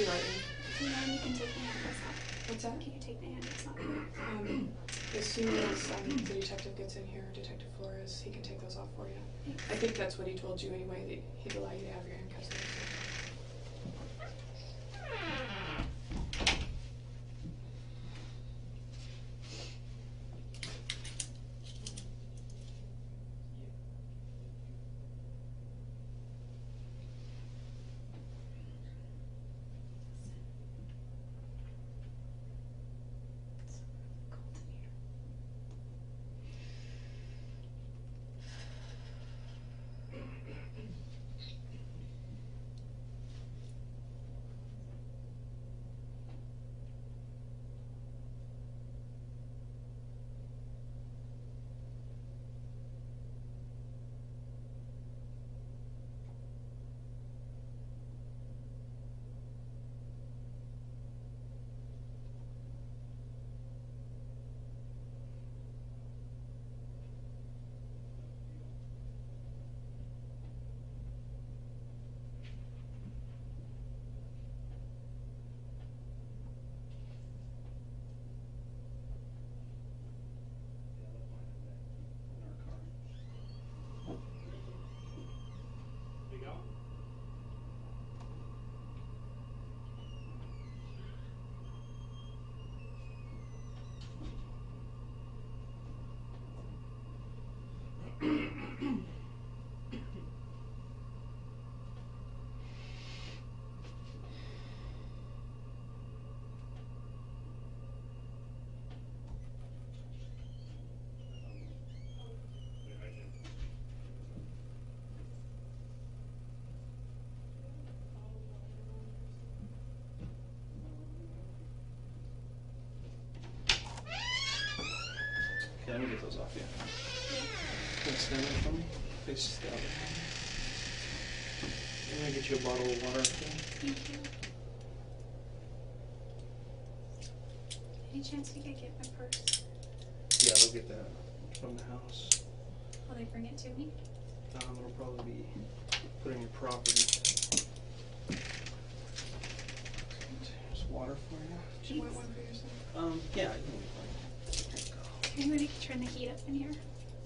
be writing. Yeah, you can take my handcuffs off. What's that? Can you take my handcuffs off? As soon as the detective gets in here, Detective Flores, he can take those off for you. Thanks. I think that's what he told you anyway, that he'd allow you to have your handcuffs on. Okay, let me get those off you. Can you stand there for me? Face down. I'm gonna get you a bottle of water. Okay? Thank you. Any chance we could get my purse? Yeah, they'll get that from the house. Will they bring it to me? It'll probably be put in your property. Here's water for you. Do you want one for yourself? Yeah, you can get one. There you go. Anybody can turn the heat up in here?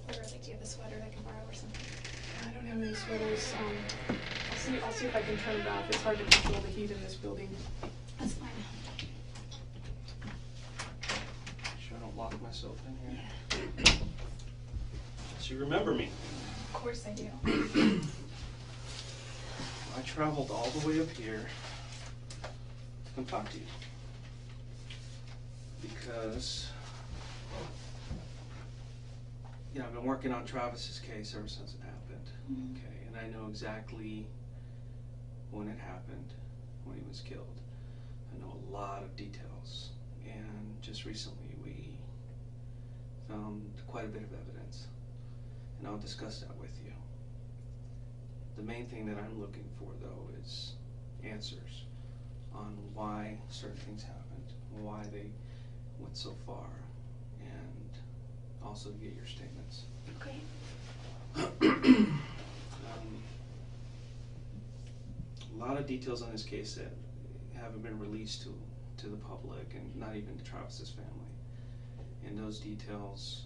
Or like, do you have a sweater I can borrow or something? I don't have any sweaters. I'll see if I can turn it off. It's hard to control the heat in this building. That's fine. Make sure I don't lock myself in here. So you remember me. Of course I do. I traveled all the way up here to come talk to you. Because, you know, I've been working on Travis's case ever since it happened. Mm-hmm. Okay, and I know exactly when it happened, when he was killed. I know a lot of details. And just recently we found quite a bit of evidence. And I'll discuss that with you. The main thing that I'm looking for, though, is answers on why certain things happened, why they went so far, and also to get your statements. Okay. A lot of details on this case that haven't been released to the public, and not even to Travis's family. And those details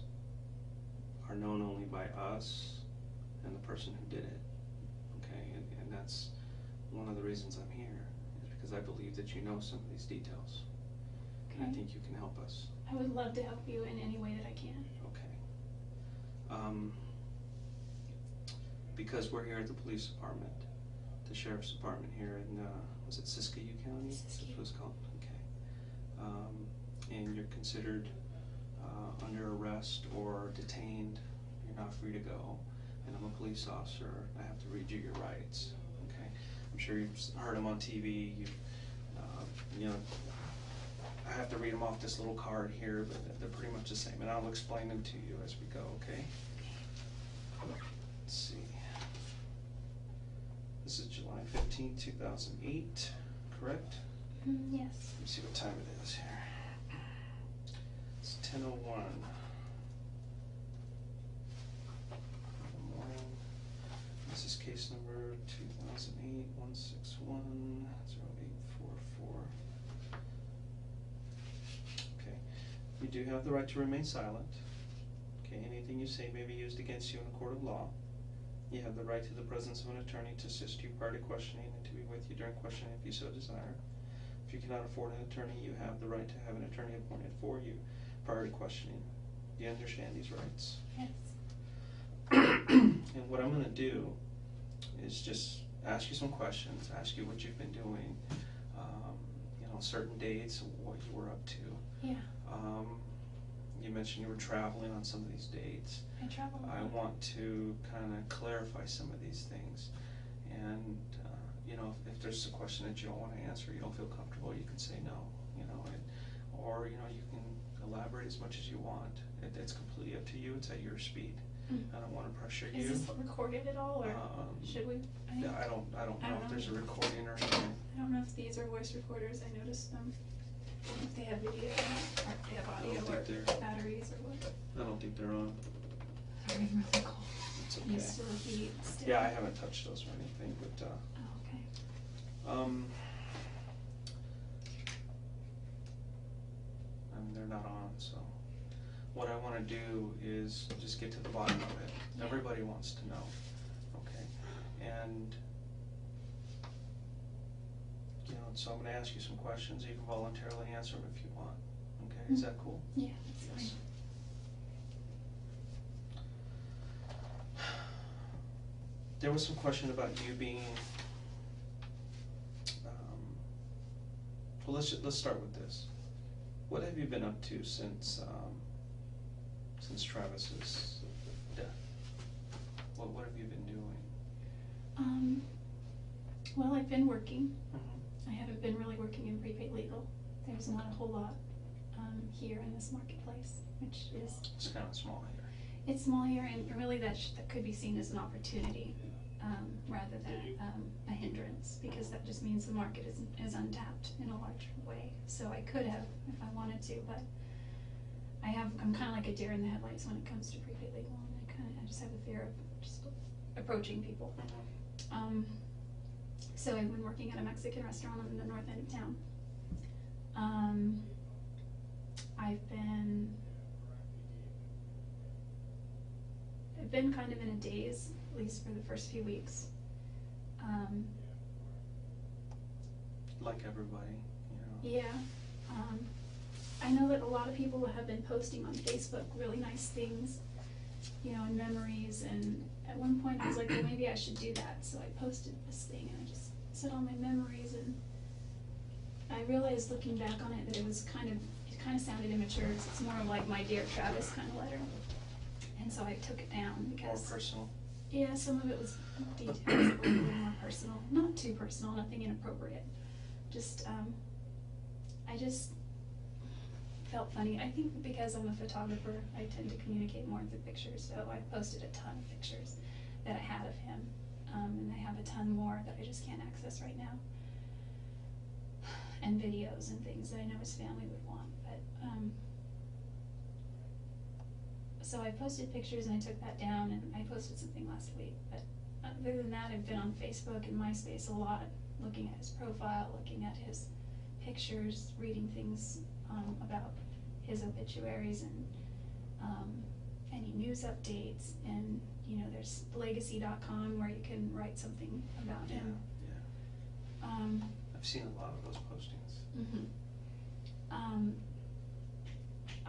are known only by us and the person who did it. Okay, and that's one of the reasons I'm here, is because I believe that you know some of these details. Okay. And I think you can help us. I would love to help you in any way that I can. Okay. Because we're here at the police department, the sheriff's department here in, was it Siskiyou County? Siskiyou. That's what it's called? Okay. And you're considered under arrest or detained. You're not free to go. And I'm a police officer. I have to read you your rights. Okay. I'm sure you've heard them on TV. You know, I have to read them off this little card here, but they're pretty much the same. And I'll explain them to you as we go. Okay. Let's see. This is July 15, 2008, correct? Yes. Let me see what time it is here. It's 10:01 in the morning. This is case number 2008-161-0844. do have the right to remain silent. Okay, anything you say may be used against you in a court of law. You have the right to the presence of an attorney to assist you prior to questioning and to be with you during questioning if you so desire. If you cannot afford an attorney, you have the right to have an attorney appointed for you prior to questioning. Do you understand these rights? Yes. And what I'm going to do is just ask you some questions, ask you what you've been doing, certain dates, what you were up to. Yeah. You mentioned you were traveling on some of these dates. I travel. I want to kind of clarify some of these things. And, if there's a question that you don't want to answer, you don't feel comfortable, you can say no, or, you can elaborate as much as you want. It's completely up to you. It's at your speed. I don't want to pressure you. Is this recorded at all, or should we? Yeah, I don't know if there's a recording or anything. I don't know if these are voice recorders. I noticed them. If they have video, or if they have audio, or batteries, or what. I don't think they're on. They're really cold. It's okay. Used to the heat still. Yeah, I haven't touched those or anything, but Oh, okay. they're not on, so what I want to do is just get to the bottom of it. Yeah. Everybody wants to know, okay? And so I'm going to ask you some questions. You can voluntarily answer them if you want. Okay, is that cool? Yeah, that's fine. There was some question about you being. Well, let's start with this. What have you been up to since Travis's death? What have you been doing? Well, I've been working. Mm-hmm. I haven't been really working in prepaid legal. There's not a whole lot here in this marketplace, which is. It's kind of small here. It's small here, and really that could be seen as an opportunity rather than a hindrance, because that just means the market is untapped in a large way. So I could have if I wanted to, but I'm kind of like a deer in the headlights when it comes to prepaid legal, and I just have a fear of just approaching people. Mm-hmm. So I've been working at a Mexican restaurant in the north end of town. I've been kind of in a daze, at least for the first few weeks. Like everybody, Yeah. I know that a lot of people have been posting on Facebook really nice things, and memories, and at one point I was like, well, maybe I should do that, so I posted this thing, and I just said all my memories, and I realized looking back on it that it kind of sounded immature. It's more of like my Dear Travis kind of letter, and so I took it down because more personal. Yeah, some of it was details that were a little more personal, not too personal, nothing inappropriate. Just I just felt funny. I think because I'm a photographer, I tend to communicate more through pictures, so I posted a ton of pictures that I had of him, and I have a ton more that I just can't access right now, and videos and things that I know his family would want, but so I posted pictures and I took that down, and I posted something last week, but other than that, I've been on Facebook and MySpace a lot, looking at his profile, looking at his pictures, reading things about his obituaries and any news updates, and there's legacy.com where you can write something about him. Yeah. I've seen a lot of those postings. Mm-hmm.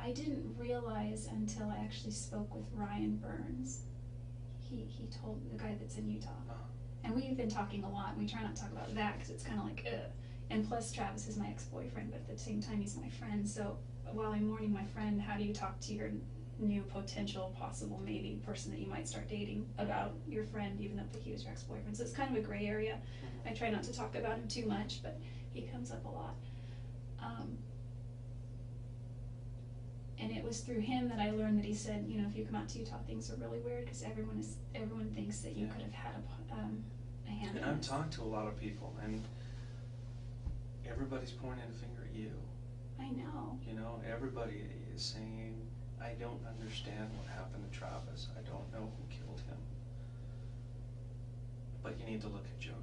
I didn't realize until I actually spoke with Ryan Burns. He told the guy that's in Utah. And we've been talking a lot, and we try not to talk about that because it's kind of like, and plus Travis is my ex-boyfriend, but at the same time he's my friend, so while I'm mourning my friend, how do you talk to your new potential, possible, maybe person that you might start dating about your friend, even though he was your ex-boyfriend? So it's kind of a gray area. I try not to talk about him too much, but he comes up a lot. And it was through him that I learned that he said, if you come out to Utah, things are really weird because everyone thinks that you could have had a hand. And I've talked to a lot of people, and everybody's pointing a finger at you. I know. Everybody is saying, I don't understand what happened to Travis. I don't know who killed him. But you need to look at Jodi.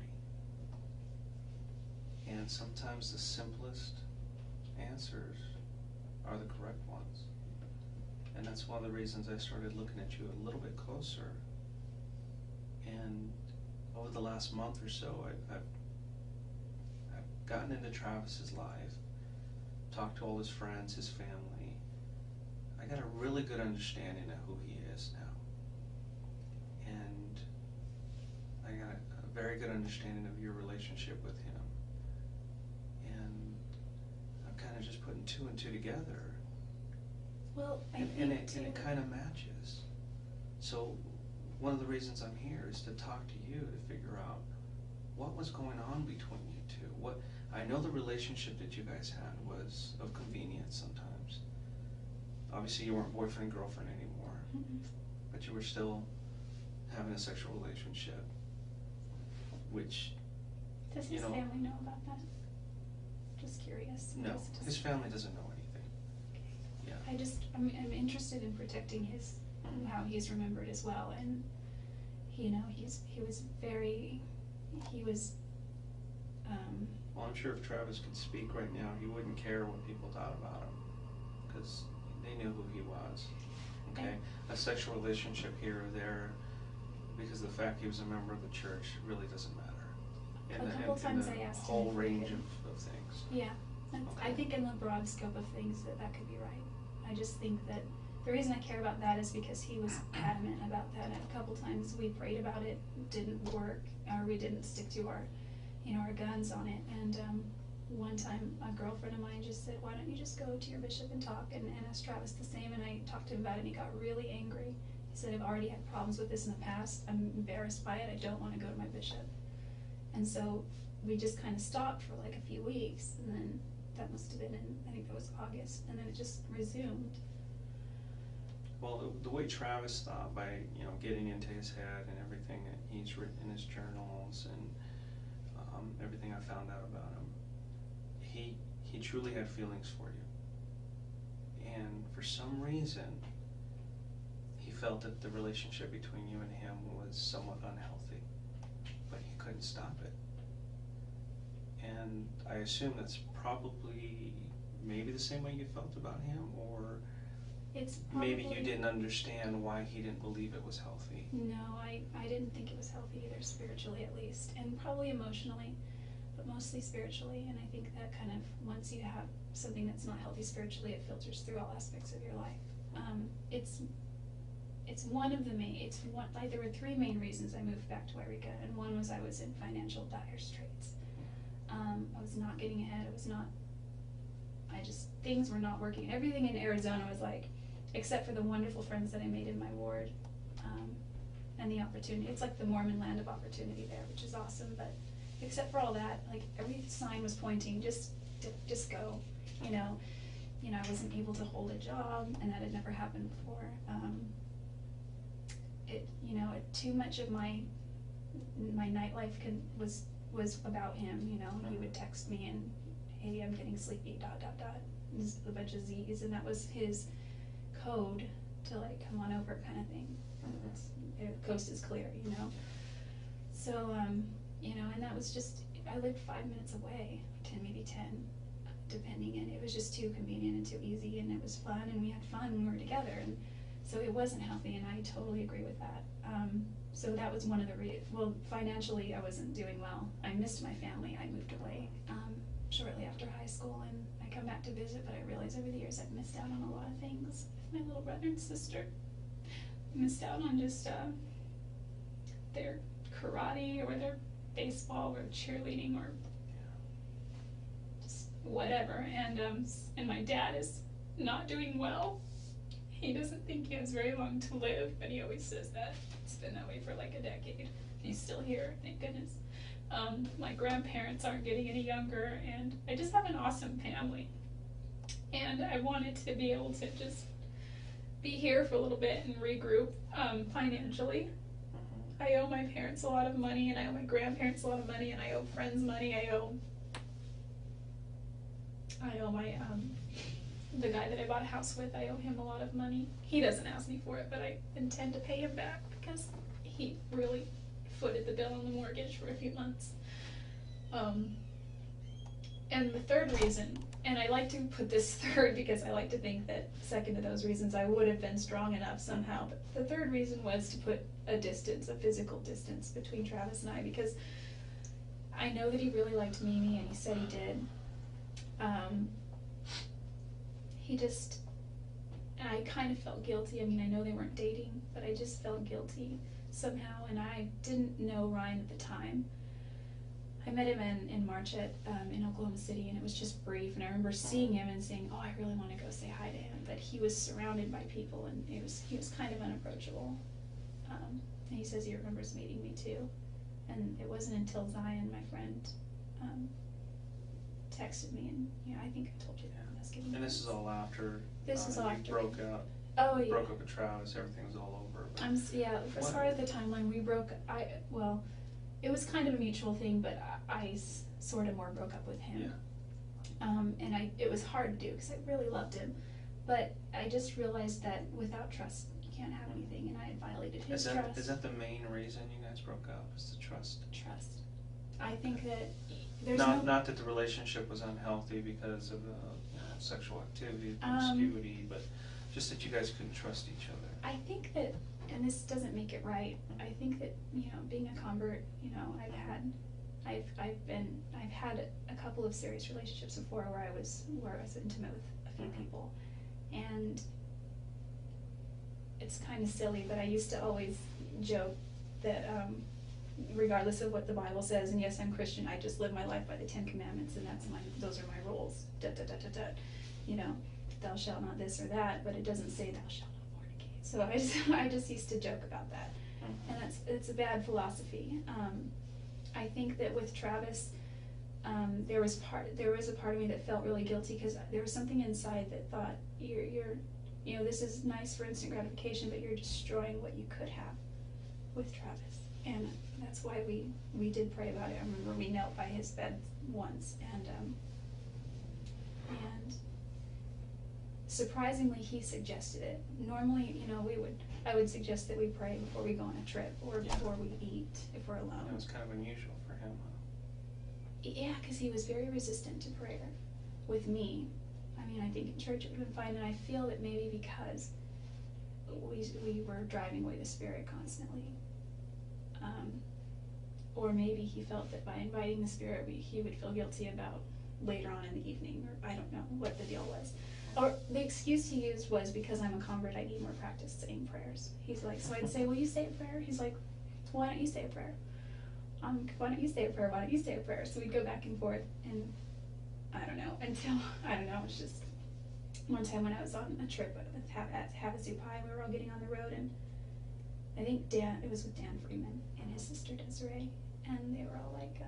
And sometimes the simplest answers are the correct ones. And that's one of the reasons I started looking at you a little bit closer. And over the last month or so, I've gotten into Travis's life, talked to all his friends, his family. I got a really good understanding of who he is now. And I got a very good understanding of your relationship with him. And I'm kind of just putting two and two together. Well, And it kind of matches. So one of the reasons I'm here is to talk to you to figure out what was going on between you two. What I know the relationship that you guys had was of convenience sometimes. Obviously you weren't boyfriend and girlfriend anymore, but you were still having a sexual relationship, which, does his family know about that? Just curious. No, his family doesn't know anything. I'm interested in protecting his, how he's remembered as well, and he was very, Well, I'm sure if Travis could speak right now, he wouldn't care what people thought about him, because they knew who he was. Okay, a sexual relationship here or there, because the fact he was a member of the church really doesn't matter. A couple times I asked him whole if we range could- of things. Yeah, I think in the broad scope of things that could be right. I just think that the reason I care about that is because he was adamant about that. And a couple times we prayed about it, didn't work, or we didn't stick to our guns on it. And one time a girlfriend of mine just said, why don't you just go to your bishop and talk, and ask Travis the same. And I talked to him about it, and he got really angry. He said, I've already had problems with this in the past. I'm embarrassed by it. I don't want to go to my bishop. And so we just kind of stopped for like a few weeks, and then that must have been in, I think that was August, and then it just resumed. Well, the way Travis thought, by getting into his head and everything that he's written in his journals and everything I found out about him, he truly had feelings for you. And for some reason, he felt that the relationship between you and him was somewhat unhealthy, but he couldn't stop it. And I assume that's probably maybe the same way you felt about him, or It's probably, maybe you didn't understand why he didn't believe it was healthy. No, I didn't think it was healthy either, spiritually at least, and probably emotionally, but mostly spiritually. And I think that kind of, once you have something that's not healthy spiritually, it filters through all aspects of your life. It's one of the main, like there were three main reasons I moved back to Wairika, and one was I was in financial dire straits. I was not getting ahead. Things were not working. Everything in Arizona was like, except for the wonderful friends that I made in my ward, and the opportunity. It's like the Mormon land of opportunity there, which is awesome. But except for all that, like every sign was pointing, just go. I wasn't able to hold a job, and that had never happened before. Too much of my nightlife was about him. He would text me and, hey, I'm getting sleepy, ... Just a bunch of Z's, and that was his code to like, come on over kind of thing. The coast is clear, So, and that was just, I lived 5 minutes away, maybe 10, depending, and it was just too convenient and too easy, and it was fun, and we had fun when we were together, and so it wasn't healthy, and I totally agree with that. So that was one of the well, financially I wasn't doing well. I missed my family. I moved away shortly after high school, and I come back to visit, but I realized over the years I've missed out on a lot of things with my little brother and sister. Missed out on just their karate or their baseball or cheerleading or just whatever, and my dad is not doing well. He doesn't think he has very long to live, but he always says that. It's been that way for like a decade. He's still here, thank goodness. My grandparents aren't getting any younger, and I just have an awesome family. And I wanted to be able to just be here for a little bit and regroup financially. I owe my parents a lot of money, and I owe my grandparents a lot of money, and I owe friends money. I owe my the guy that I bought a house with, I owe him a lot of money. He doesn't ask me for it, but I intend to pay him back because he really footed the bill on the mortgage for a few months. And the third reason, and I like to put this third because I like to think that second to those reasons I would have been strong enough somehow, but the third reason was to put a distance, a physical distance between Travis and I, because I know that he really liked Mimi, and he said he did. He just, and I kind of felt guilty. I mean, I know they weren't dating, but I just felt guilty somehow, and I didn't know Ryan at the time. I met him in March in Oklahoma City, and it was just brief, and I remember seeing him and saying, oh, I really want to go say hi to him, but he was surrounded by people, and he was kind of unapproachable. And he says he remembers meeting me too, and it wasn't until Zion, my friend, texted me, and I think I told you that when I was giving you. And this is all after This is all after you broke out. Oh yeah. Broke up with Travis. Everything was all over. As far as the timeline, it was kind of a mutual thing, but I sort of more broke up with him. Yeah. And it was hard to do because I really loved him, but I just realized that without trust, you can't have anything, and I had violated his trust. Is that the main reason you guys broke up? Is the trust? Trust. I think that there's not that the relationship was unhealthy because of sexual activity, promiscuity, but just that you guys couldn't trust each other. I think that, and this doesn't make it right, I think that, being a convert, I've had a couple of serious relationships before where I was intimate with a few people, and it's kind of silly, but I used to always joke that regardless of what the Bible says, and yes, I'm Christian, I just live my life by the 10 Commandments, and those are my rules, thou shalt not this or that, but it doesn't say thou shalt not fornicate. So I just used to joke about that, and it's a bad philosophy. I think that with Travis, there was a part of me that felt really guilty because there was something inside that thought you're this is nice for instant gratification, but you're destroying what you could have with Travis, and that's why we did pray about it. I remember we knelt by his bed once, and surprisingly, he suggested it. Normally, I would suggest that we pray before we go on a trip or before we eat if we're alone. It was kind of unusual for him, huh? Yeah, because he was very resistant to prayer with me. I mean, I think in church it would have been fine, and I feel that maybe because we were driving away the Spirit constantly. Or maybe he felt that by inviting the Spirit, he would feel guilty about later on in the evening, or I don't know what the deal was. Or the excuse he used was because I'm a convert, I need more practice saying prayers. He's like, so I'd say, will you say a prayer? He's like, why don't you say a prayer? Why don't you say a prayer? Why don't you say a prayer? So we'd go back and forth, and it's just one time when I was on a trip at Havasu Pi, we were all getting on the road, and I think it was with Dan Freeman and his sister Desiree, and they were all like,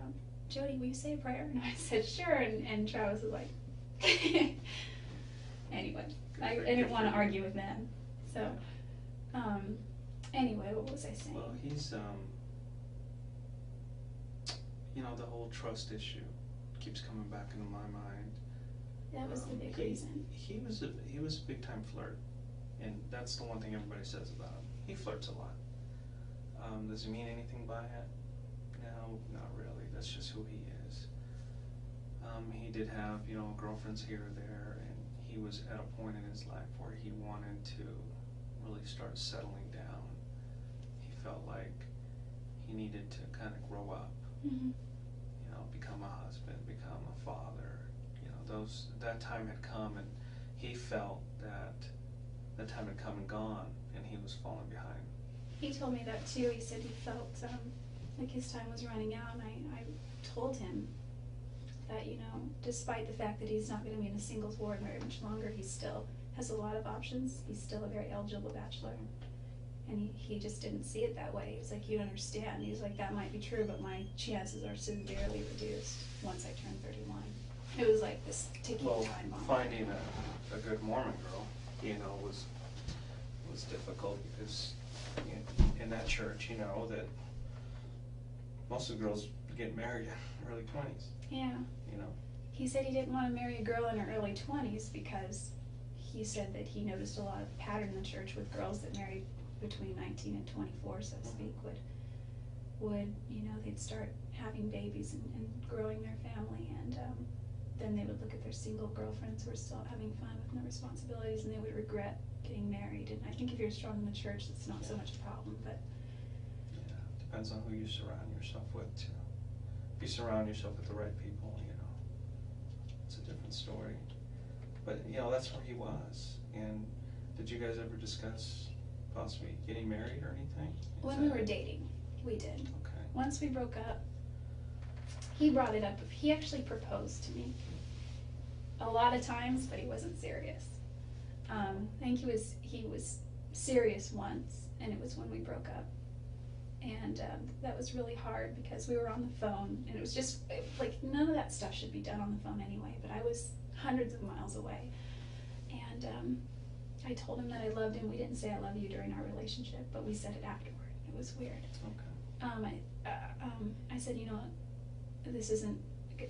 Jodi, will you say a prayer? And I said, sure, and Travis was like, anyway, I didn't want to argue with them, so, anyway, what was I saying? Well, he's, the whole trust issue keeps coming back into my mind. That was the big reason. He was a big time flirt, and that's the one thing everybody says about him. He flirts a lot. Does he mean anything by it? No, not really. That's just who he is. He did have, girlfriends here or there, and he was at a point in his life where he wanted to really start settling down. He felt like he needed to kind of grow up, become a husband, become a father. That time had come, and he felt that time had come and gone, and he was falling behind. He told me that too. He said he felt like his time was running out, and I told him that, despite the fact that he's not going to be in a singles ward very much longer, he still has a lot of options. He's still a very eligible bachelor, and he just didn't see it that way. He was like, you don't understand. He's like, that might be true, but my chances are severely reduced once I turn 31. It was like this ticking time bomb. Finding a good Mormon girl, was difficult because in that church, that most of the girls get married in early 20s. Yeah. He said he didn't want to marry a girl in her early 20s because he said that he noticed a lot of pattern in the church with girls that married between 19 and 24, so to speak, would they'd start having babies and growing their family, and then they would look at their single girlfriends who are still having fun with no responsibilities, and they would regret getting married. And I think if you're strong in the church, it's not so much a problem, but Yeah, depends on who you surround yourself with too. If you surround yourself with the right people, you know, it's a different story. But, you know, that's where he was. And did you guys ever discuss possibly getting married or anything? when we were dating, we did. Okay. Once we broke up, he brought it up. He actually proposed to me a lot of times, but he wasn't serious. I think he was serious once, and it was when we broke up. And that was really hard because we were on the phone, and it was just like none of that stuff should be done on the phone anyway, but I was hundreds of miles away. And I told him that I loved him. We didn't say I love you during our relationship, but we said it afterward. It was weird. Okay. I said, you know, this isn't,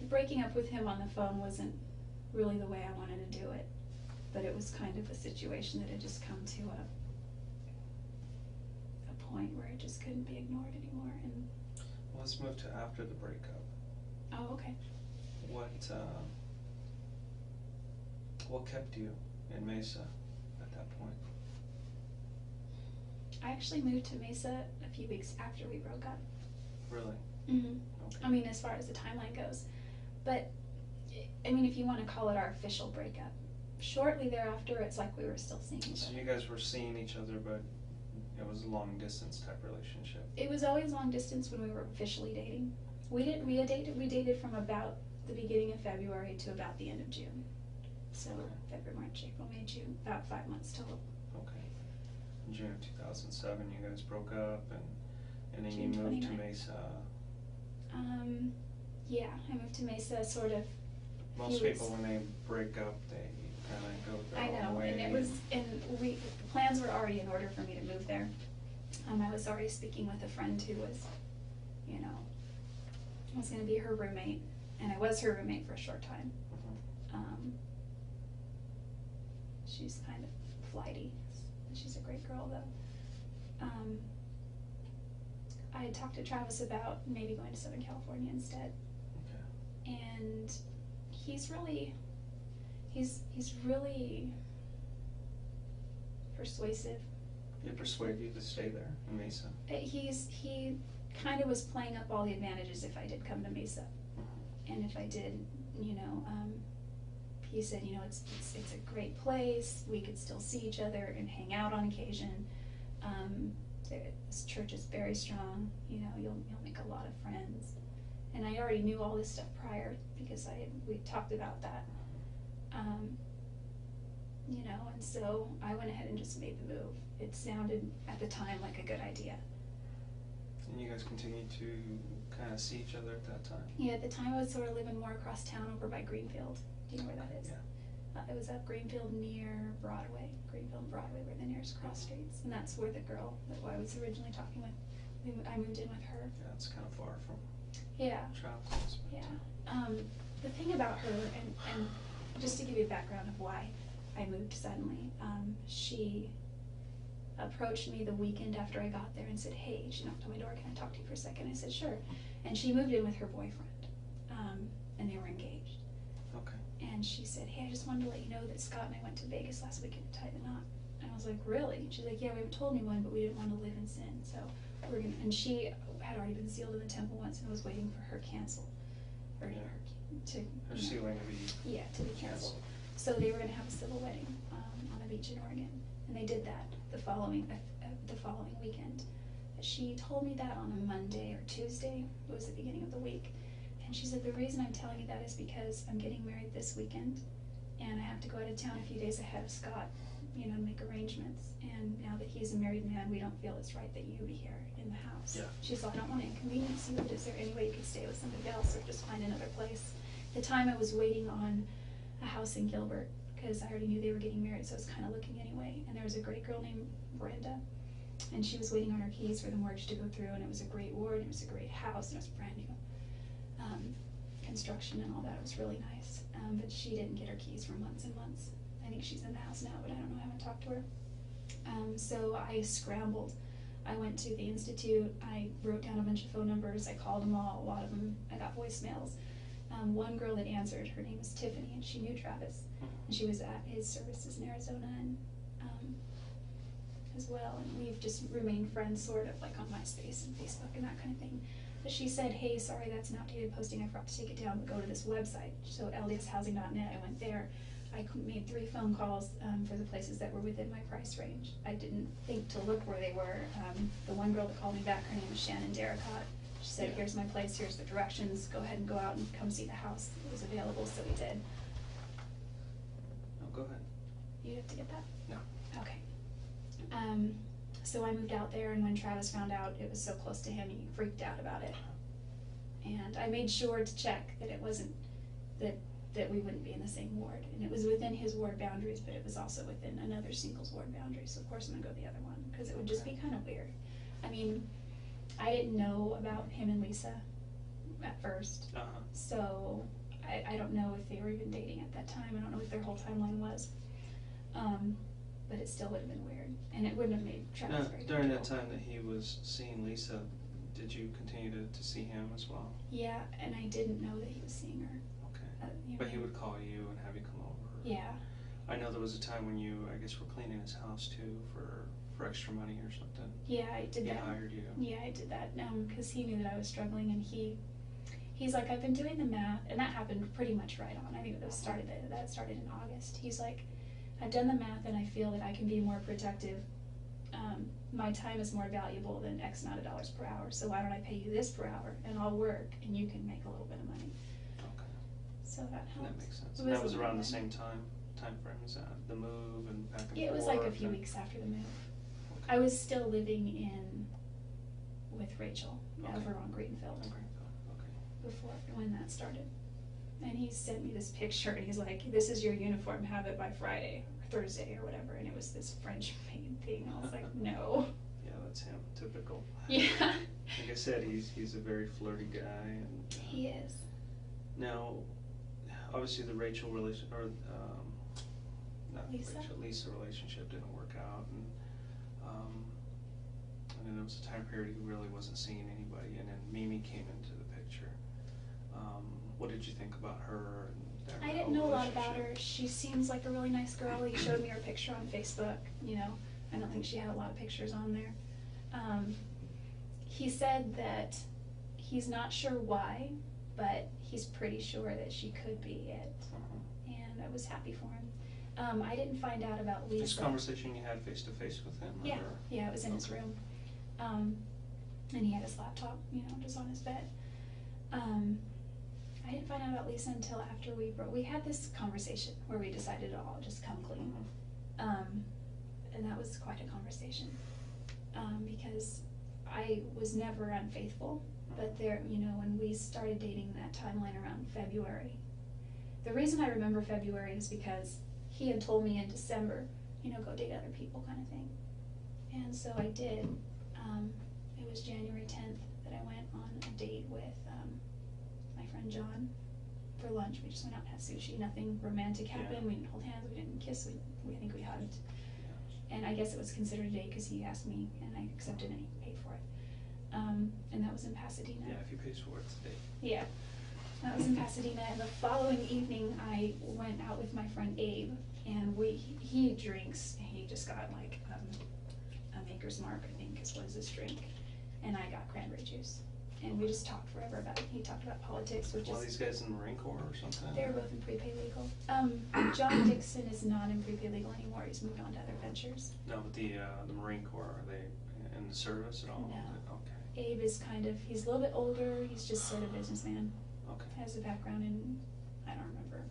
breaking up with him on the phone wasn't really the way I wanted to do it, but it was kind of a situation that had just come to a point where it just couldn't be ignored anymore. And Well, let's move to after the breakup. oh, okay. What kept you in Mesa at that point? I actually moved to Mesa a few weeks after we broke up. Really? Mm-hmm. Okay. I mean, as far as the timeline goes. But, I mean, if you want to call it our official breakup, shortly thereafter, it's like we were still seeing each So other. you guys were seeing each other, but it was a long distance type relationship. It was always long distance when we were officially dating. We dated from about the beginning of February to about the end of June. So February, March, April, May, June, about 5 months total. Okay. In June of 2007, you guys broke up, and then June you moved to 29th. Mesa. Yeah, I moved to Mesa sort of. Most people, when they break up, they kind of go their I own know, way. and plans were already in order for me to move there. I was already speaking with a friend who was, you know, was going to be her roommate, and I was her roommate for a short time. Mhm. She's kind of flighty. She's a great girl, though. I had talked to Travis about maybe going to Southern California instead, Okay. and he's really persuasive. He persuaded you to stay there in Mesa? He kind of was playing up all the advantages if I did come to Mesa, and if I did, you know, he said, you know, it's a great place. We could still see each other and hang out on occasion. This church is very strong. You know, you'll make a lot of friends. And I already knew all this stuff prior because we talked about that. You know, and so I went ahead and just made the move. It sounded at the time like a good idea. And you guys continued to kind of see each other at that time? Yeah, at the time I was sort of living more across town over by Greenfield. Do you know where that is? Yeah. It was up Greenfield near Broadway. Greenfield and Broadway were the nearest cross streets. And that's where the girl that I was originally talking with, I moved in with her. Yeah, it's kind of far from Yeah. Travis. Yeah. The thing about her, and just to give you a background of why I moved suddenly, she approached me the weekend after I got there and said, hey, she knocked on my door, can I talk to you for a second? I said, sure. And she moved in with her boyfriend, and they were engaged. Okay. And she said, hey, I just wanted to let you know that Scott and I went to Vegas last weekend to tie the knot. And I was like, really? She's like, yeah, we haven't told anyone, but we didn't want to live in sin, so we're gonna, and she had already been sealed in the temple once and was waiting for her cancel, or Yeah. to Her sealing to be to be canceled. So they were gonna have a civil wedding, on a beach in Oregon, and they did that the following weekend. She told me that on a Monday or Tuesday, it was the beginning of the week, and she said, the reason I'm telling you that is because I'm getting married this weekend, and I have to go out of town a few days ahead of Scott, you know, to make arrangements, and now that he's a married man, we don't feel it's right that you be here in the house. Yeah. She's like, I don't want to inconvenience you, but is there any way you could stay with somebody else or just find another place? At the time I was waiting on a house in Gilbert, because I already knew they were getting married, so I was kind of looking anyway, and there was a great girl named Brenda, and she was waiting on her keys for the mortgage to go through, and it was a great ward, and it was a great house, and it was brand new construction and all that. It was really nice, but she didn't get her keys for months and months. I think she's in the house now, but I don't know, I haven't talked to her. So I scrambled. I went to the Institute, I wrote down a bunch of phone numbers, I called them all, a lot of them, I got voicemails, One girl that answered, her name was Tiffany, and she knew Travis, and she was at his services in Arizona and as well, and we've just remained friends sort of like on MySpace and Facebook and that kind of thing. But she said, hey, sorry, that's an outdated posting, I forgot to take it down, but go to this website. So ldshousing.net, I went there. I made 3 phone calls for the places that were within my price range. I didn't think to look where they were. The one girl that called me back, her name was Shannon Darracott. She said, here's my place, here's the directions, go ahead and go out and come see the house. It was available, so we did. No, go ahead. You have to get that? No. Okay. So I moved out there, and when Travis found out it was so close to him, he freaked out about it. And I made sure to check that it wasn't, that we wouldn't be in the same ward. And it was within his ward boundaries, but it was also within another singles ward boundary. So of course I'm gonna go the other one, because it would just be kind of weird. I mean, I didn't know about him and Lisa at first. So I don't know if they were even dating at that time. I don't know what their whole timeline was. But it still would have been weird, and it wouldn't have made Travis very comfortable. During that time that he was seeing Lisa, did you continue to see him as well? Yeah, and I didn't know that he was seeing her. Okay. But he would call you and have you come over? Yeah. I know there was a time when you, I guess, were cleaning his house too for extra money or something. Yeah, I did that. He hired you. Yeah, I did that because he knew that I was struggling, and he's like, I've been doing the math, and that happened pretty much right on. I think that started in August. He's like, I've done the math, and I feel that I can be more protective. My time is more valuable than X amount of dollars per hour, so why don't I pay you this per hour, and I'll work, and you can make a little bit of money. Okay. So that helped. That makes sense. And that was around the same time frame as the move and back and forth? It was like a few weeks after the move. Okay. I was still living with Rachel over on Greenfield. Okay. Before, when that started. And he sent me this picture, and he's like, this is your uniform, have it by Friday or Thursday or whatever, and it was this French made thing. I was like, no. Yeah, that's him, typical. Yeah. Like I said, he's a very flirty guy. And he is. Now, obviously the Rachel relation, or Lisa relationship didn't work out, and then there was a time period he really wasn't seeing anybody, and then Mimi came into the picture. What did you think about her? And I didn't know a lot about her. She seems like a really nice girl. He showed me her picture on Facebook. You know, I don't think she had a lot of pictures on there. He said that he's not sure why, but he's pretty sure that she could be it. And I was happy for him. I didn't find out about Lisa. This conversation you had face to face with him? Yeah, yeah, it was in his room. And he had his laptop, you know, just on his bed. I didn't find out about Lisa until after we had this conversation where we decided to all just come clean. And that was quite a conversation. Because I was never unfaithful, but there, you know, when we started dating that timeline around February, the reason I remember February is because he had told me in December, you know, go date other people kind of thing. And so I did. It was January 10th that I went on a date with my friend John for lunch. We just went out and had sushi. Nothing romantic happened. We didn't hold hands. We didn't kiss. I think we hugged. And I guess it was considered a date because he asked me, and I accepted, and he paid for it. And that was in Pasadena. Yeah, if he pays for it, it's a date. Yeah, that was in Pasadena. And the following evening, I went out with my friend Abe, and he drinks. He just got like a Maker's Mark, I think, is what is this drink, and I got cranberry juice. And we just talked forever about it. He talked about politics, which One of these guys in the Marine Corps or something? They're both in prepaid legal. John Dixon is not in prepaid legal anymore. He's moved on to other ventures. No, but the Marine Corps, are they in the service at all? No. Okay. Abe is he's a little bit older. He's just sort of businessman. Okay. Has a background in, I don't remember,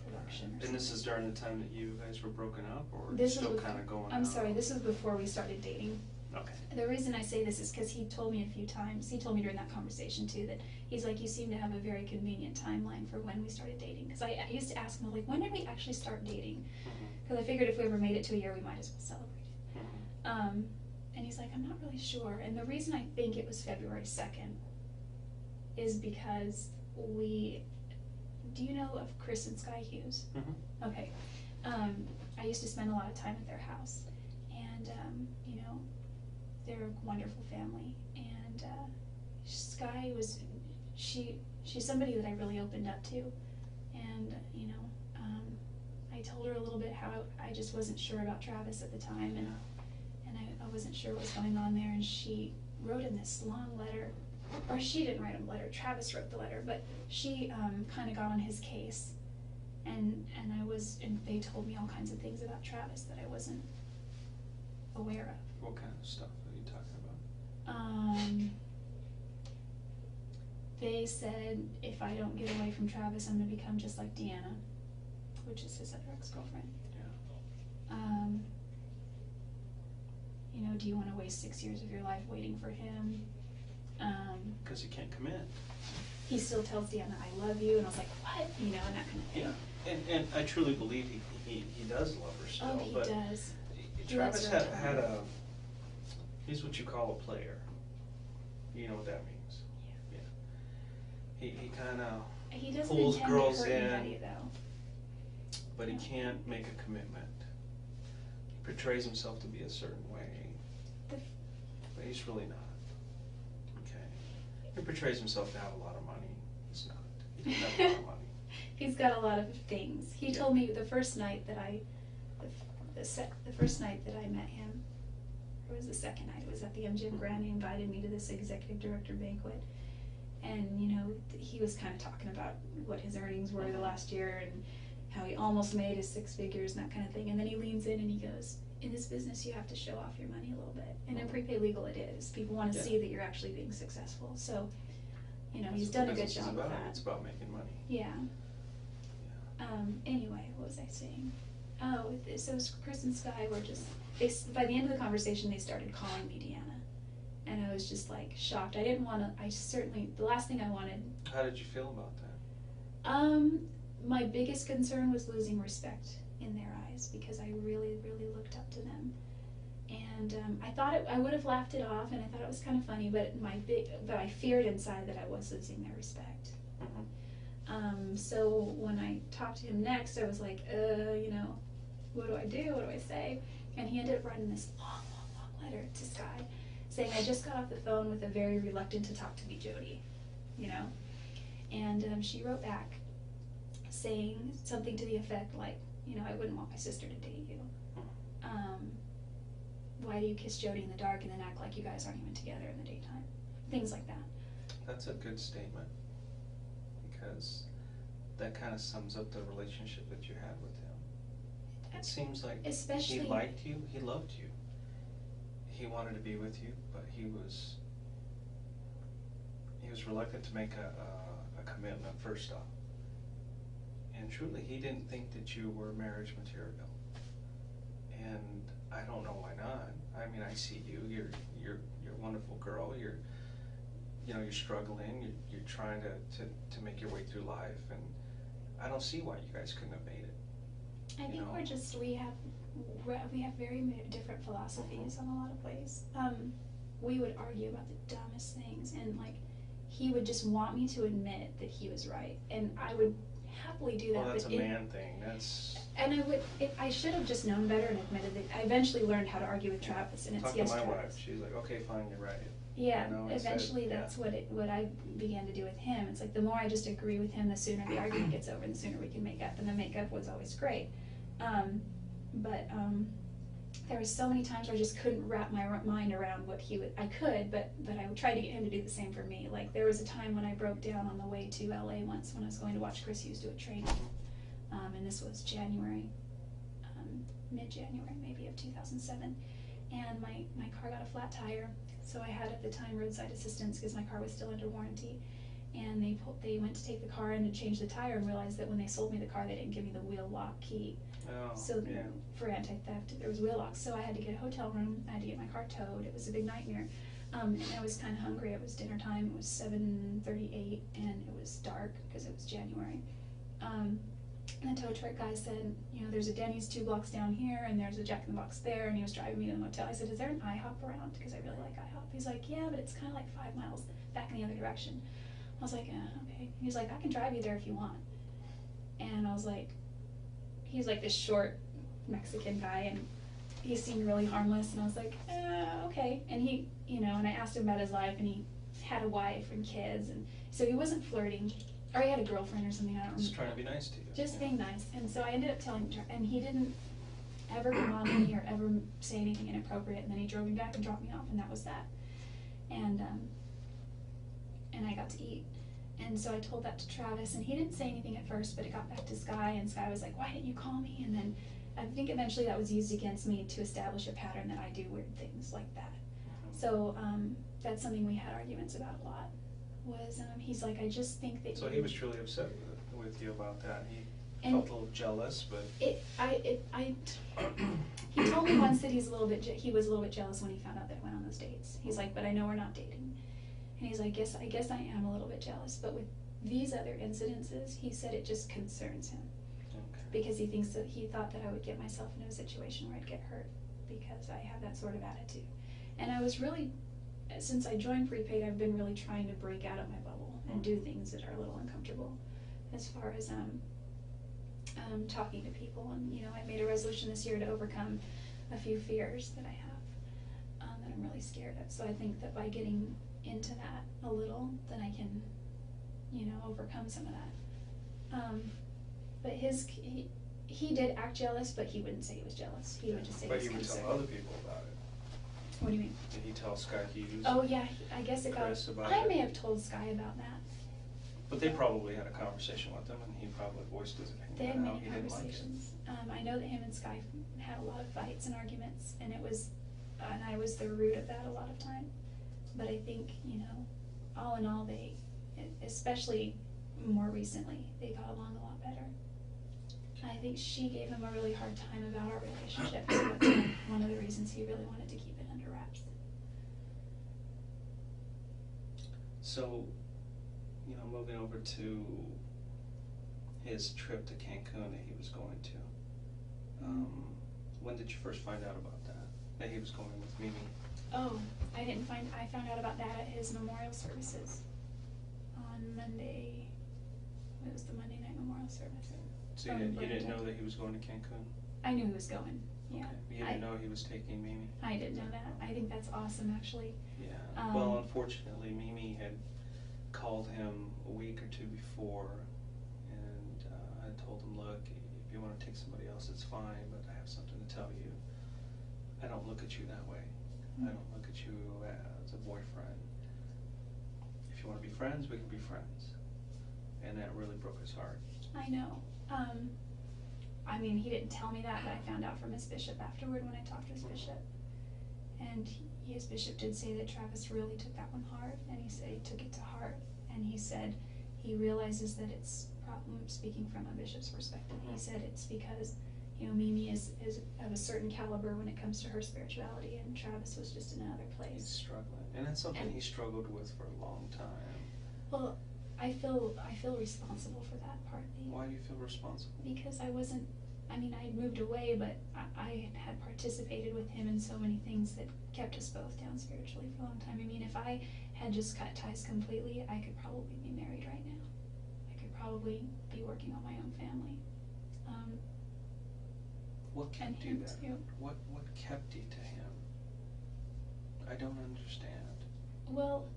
production or something. And this is during the time that you guys were broken up, or this still kind of going I'm out? sorry, this is before we started dating. Okay. The reason I say this is because he told me a few times, he told me during that conversation too, that he's like, you seem to have a very convenient timeline for when we started dating. Because I used to ask him, like, when did we actually start dating? Because I figured if we ever made it to a year, we might as well celebrate. And he's like, I'm not really sure. And the reason I think it was February 2nd is because do you know of Chris and Sky Hughes? Okay. I used to spend a lot of time at their house. And, you know, they're a wonderful family. And Sky she she's somebody that I really opened up to, and you know, I told her a little bit how I just wasn't sure about Travis at the time, and I wasn't sure what was going on there, and she wrote in this long letter, or she didn't write a letter, Travis wrote the letter, but she kind of got on his case, and they told me all kinds of things about Travis that I wasn't aware of. What kind of stuff are you talking about? They said if I don't get away from Travis, I'm gonna become just like Deanna, which is his other ex-girlfriend. Yeah. You know, do you want to waste 6 years of your life waiting for him? Because he can't commit. He still tells Deanna, "I love you," and I was like, "What?" You know, and that kind of thing. Yeah, and I truly believe he does love her still. Oh, he but does. Travis He loves her had a ton. he's what you call a player. You know what that means? Yeah. He kind of He doesn't pulls intend girls to hurt in, anybody, though. but he can't make a commitment. He portrays himself to be a certain way, but he's really not. Okay. He portrays himself to have a lot of money. He's not. He doesn't have a lot of money. He's got a lot of things. He told me the first night that the first night that I met him, or it was the second night, it was at the MGM Grand. He invited me to this executive director banquet, and you know, he was kind of talking about what his earnings were the last year and how he almost made his 6 figures and that kind of thing. And then he leans in and he goes, "In this business, you have to show off your money a little bit, and in prepaid legal, it is. People want to see that you're actually being successful." So, you know, he's done a good job with that. It's about making money. Yeah. Anyway, what was I saying? Oh, so Chris and Sky were just, by the end of the conversation, they started calling me Deanna. And I was just like shocked. I didn't want to, the last thing I wanted. How did you feel about that? My biggest concern was losing respect in their eyes, because I really, really looked up to them. And I thought I would have laughed it off, and I thought it was kind of funny, but I feared inside that I was losing their respect. Mm-hmm. So when I talked to him next, I was like, you know, what do I do? What do I say? And he ended up writing this long, long, long letter to Sky saying, "I just got off the phone with a very reluctant to talk to me Jodi," you know? And she wrote back saying something to the effect like, you know, "I wouldn't want my sister to date you. Why do you kiss Jodi in the dark and then act like you guys aren't even together in the daytime?" Things like that. That's a good statement, because that kind of sums up the relationship that you had with him. It seems like Especially, he liked you, he loved you. He wanted to be with you, but he was reluctant to make a commitment first off. And truly, he didn't think that you were marriage material. And I don't know why not. I mean, I see you. You're a wonderful girl. You're struggling. You're trying to make your way through life, and I don't see why you guys couldn't have made it. I think we have very different philosophies on a lot of ways. We would argue about the dumbest things, and like, he would just want me to admit that he was right, and I would happily do that. Well, that's but a man thing. And I should have just known better and admitted that. I eventually learned how to argue with Travis, and it's Talk yes, to my Travis. wife. She's like, "Okay, fine, you're right." Yeah, You know, eventually that's what I began to do with him. It's like the more I just agree with him, the sooner the argument gets over and the sooner we can make up. And the makeup was always great. But there was so many times where I just couldn't wrap my mind around what he would. I could, but I would try to get him to do the same for me. Like, there was a time when I broke down on the way to LA once when I was going to watch Chris Hughes do a training. And this was January, mid-January maybe of 2007. And my car got a flat tire. So I had at the time roadside assistance because my car was still under warranty, and they went to take the car in to change the tire and realized that when they sold me the car, they didn't give me the wheel lock key. Oh, So yeah. for anti-theft, there was wheel locks. So I had to get a hotel room. I had to get my car towed. It was a big nightmare. And I was kind of hungry. It was dinner time. It was 7:38, and it was dark because it was January. And the tow truck guy said, you know, there's a Denny's 2 blocks down here, and there's a Jack in the Box there, and he was driving me to the motel. I said, is there an IHOP around? Because I really like IHOP. He's like, yeah, but it's kind of like 5 miles back in the other direction. I was like, okay. He's like, I can drive you there if you want. And I was like, he's like this short Mexican guy, and he seemed really harmless, and I was like, okay. And he, you know, and I asked him about his life, and he had a wife and kids, and So he wasn't flirting, or he had a girlfriend or something, I don't remember. Just trying to be nice to you. Just yeah. being nice. And so I ended up telling him, and he didn't ever come on me or ever say anything inappropriate, and then he drove me back and dropped me off, and that was that. And I got to eat. And so I told that to Travis, and he didn't say anything at first, but it got back to Sky, and Sky was like, why didn't you call me? And then I think eventually that was used against me to establish a pattern that I do weird things like that. So that's something we had arguments about a lot, was he's like, I just think that So he was truly upset with you about that. He and felt a little jealous, but he told me once that he was a little bit jealous when he found out that I went on those dates. He's like, but I know we're not dating. And he's like, I guess I am a little bit jealous, but with these other incidences, he said it just concerns him. okay. Because he thought that I would get myself into a situation where I'd get hurt because I have that sort of attitude. And I was really, since I joined Prepaid, I've been really trying to break out of my bubble and do things that are a little uncomfortable, as far as talking to people. And I made a resolution this year to overcome a few fears that I have, that I'm really scared of. So I think that by getting into that a little, then I can, overcome some of that. But he did act jealous, but he wouldn't say he was jealous. He would just say But he he was would concerned. tell other people about it. What do you mean? Did he tell Sky Hughes? Oh yeah, I guess it got. Chris about I it? may have told Sky about that. But they probably had a conversation with him, and he probably voiced his opinion They had on how many he didn't like it. conversations. I know that him and Sky had a lot of fights and arguments, and and I was the root of that a lot of time. But I think, all in all, they, especially more recently, they got along a lot better. I think she gave him a really hard time about our relationship, so that's one of the reasons he really wanted to keep it under wraps. So, moving over to his trip to Cancun that he was going to, when did you first find out about that he was going with Mimi? Oh, I found out about that at his memorial services on Monday. It was the Monday night memorial service. So you didn't know that he was going to Cancun? I knew he was going, yeah. Okay. You didn't know he was taking Mimi? I didn't know that. I think that's awesome, actually. Yeah. Well, unfortunately, Mimi had called him a week or two before, and I told him, look, if you want to take somebody else, it's fine, but I have something to tell you. I don't look at you that way. I don't look at you as a boyfriend. If you want to be friends, we can be friends. And that really broke his heart. I know. He didn't tell me that, but I found out from his bishop afterward when I talked to his bishop. And his bishop did say that Travis really took that one hard, and he said he took it to heart. And he said he realizes that it's, speaking from a bishop's perspective, he said it's because Mimi is of a certain caliber when it comes to her spirituality, and Travis was just in another place. He's struggling. And that's something he struggled with for a long time. Well, I feel responsible for that partly. Why do you feel responsible? Because I had moved away, but I had participated with him in so many things that kept us both down spiritually for a long time. If I had just cut ties completely, I could probably be married right now. I could probably be working on my own family. What kept you there? What kept you to him? I don't understand. Well,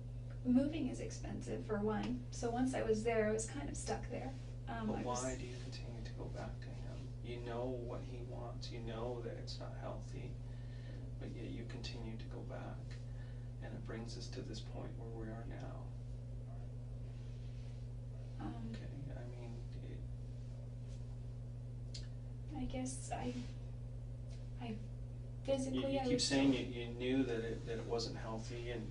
moving is expensive for one. So once I was there, I was kind of stuck there. But why do you continue to go back to him? You know what he wants. You know that it's not healthy, but yet you continue to go back, and it brings us to this point where we are now. Okay, I guess I physically. You I keep was saying you knew that it wasn't healthy, and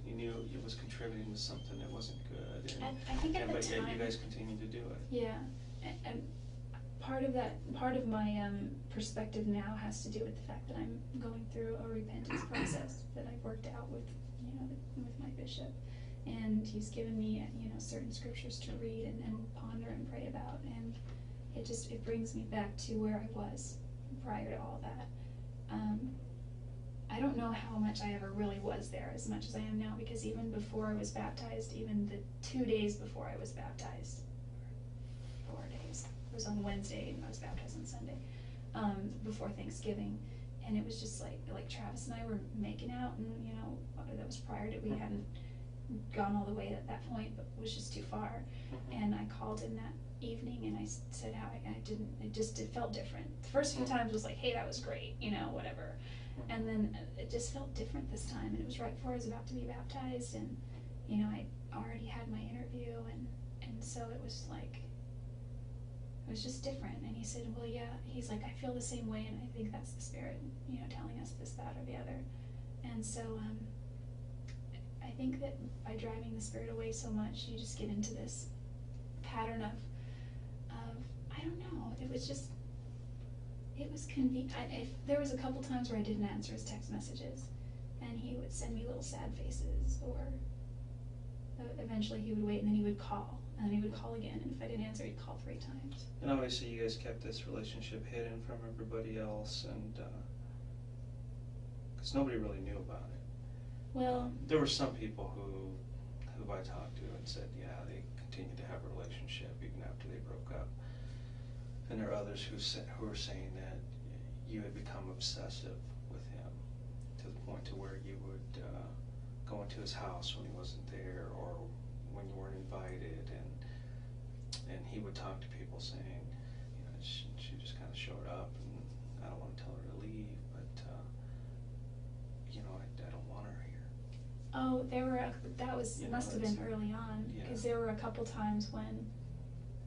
you knew it was contributing to something that wasn't good. And, I think at the but time. yet you guys continue to do it. Yeah, and part of my perspective now has to do with the fact that I'm going through a repentance process that I've worked out with with my bishop, and he's given me certain scriptures to read and ponder and pray about, and it brings me back to where I was prior to all that. I don't know how much I ever really was there as much as I am now, because even before I was baptized, even the 2 days before I was baptized, 4 days, it was on Wednesday and I was baptized on Sunday, before Thanksgiving, and it was just like Travis and I were making out, and that was prior to, we hadn't gone all the way at that point, but was just too far. And I called him that evening and I said how it felt different. The first few times was like, hey, that was great, you know, whatever. And then it just felt different this time, and it was right before I was about to be baptized, and, you know, I already had my interview, and so it was like, it was just different. And he said, well, yeah, he's like, I feel the same way, and I think that's the Spirit, you know, telling us this, that, or the other. And so I think that by driving the Spirit away so much, you just get into this pattern of I don't know, it was convenient. There was a couple times where I didn't answer his text messages, and he would send me little sad faces, or eventually he would wait, and then he would call, and then he would call again, and if I didn't answer, he'd call 3 times. And obviously you guys kept this relationship hidden from everybody else, and because nobody really knew about it. Well, there were some people who I talked to and said, yeah, they continued to have a relationship even after they broke up. And there are others who were saying that you had become obsessive with him to the point to where you would go into his house when he wasn't there, or when you weren't invited, and he would talk to people saying, you know, she just kind of showed up, and I don't want to tell her to leave, but you know, I don't want her here. oh, must have been early on, because there were a couple times when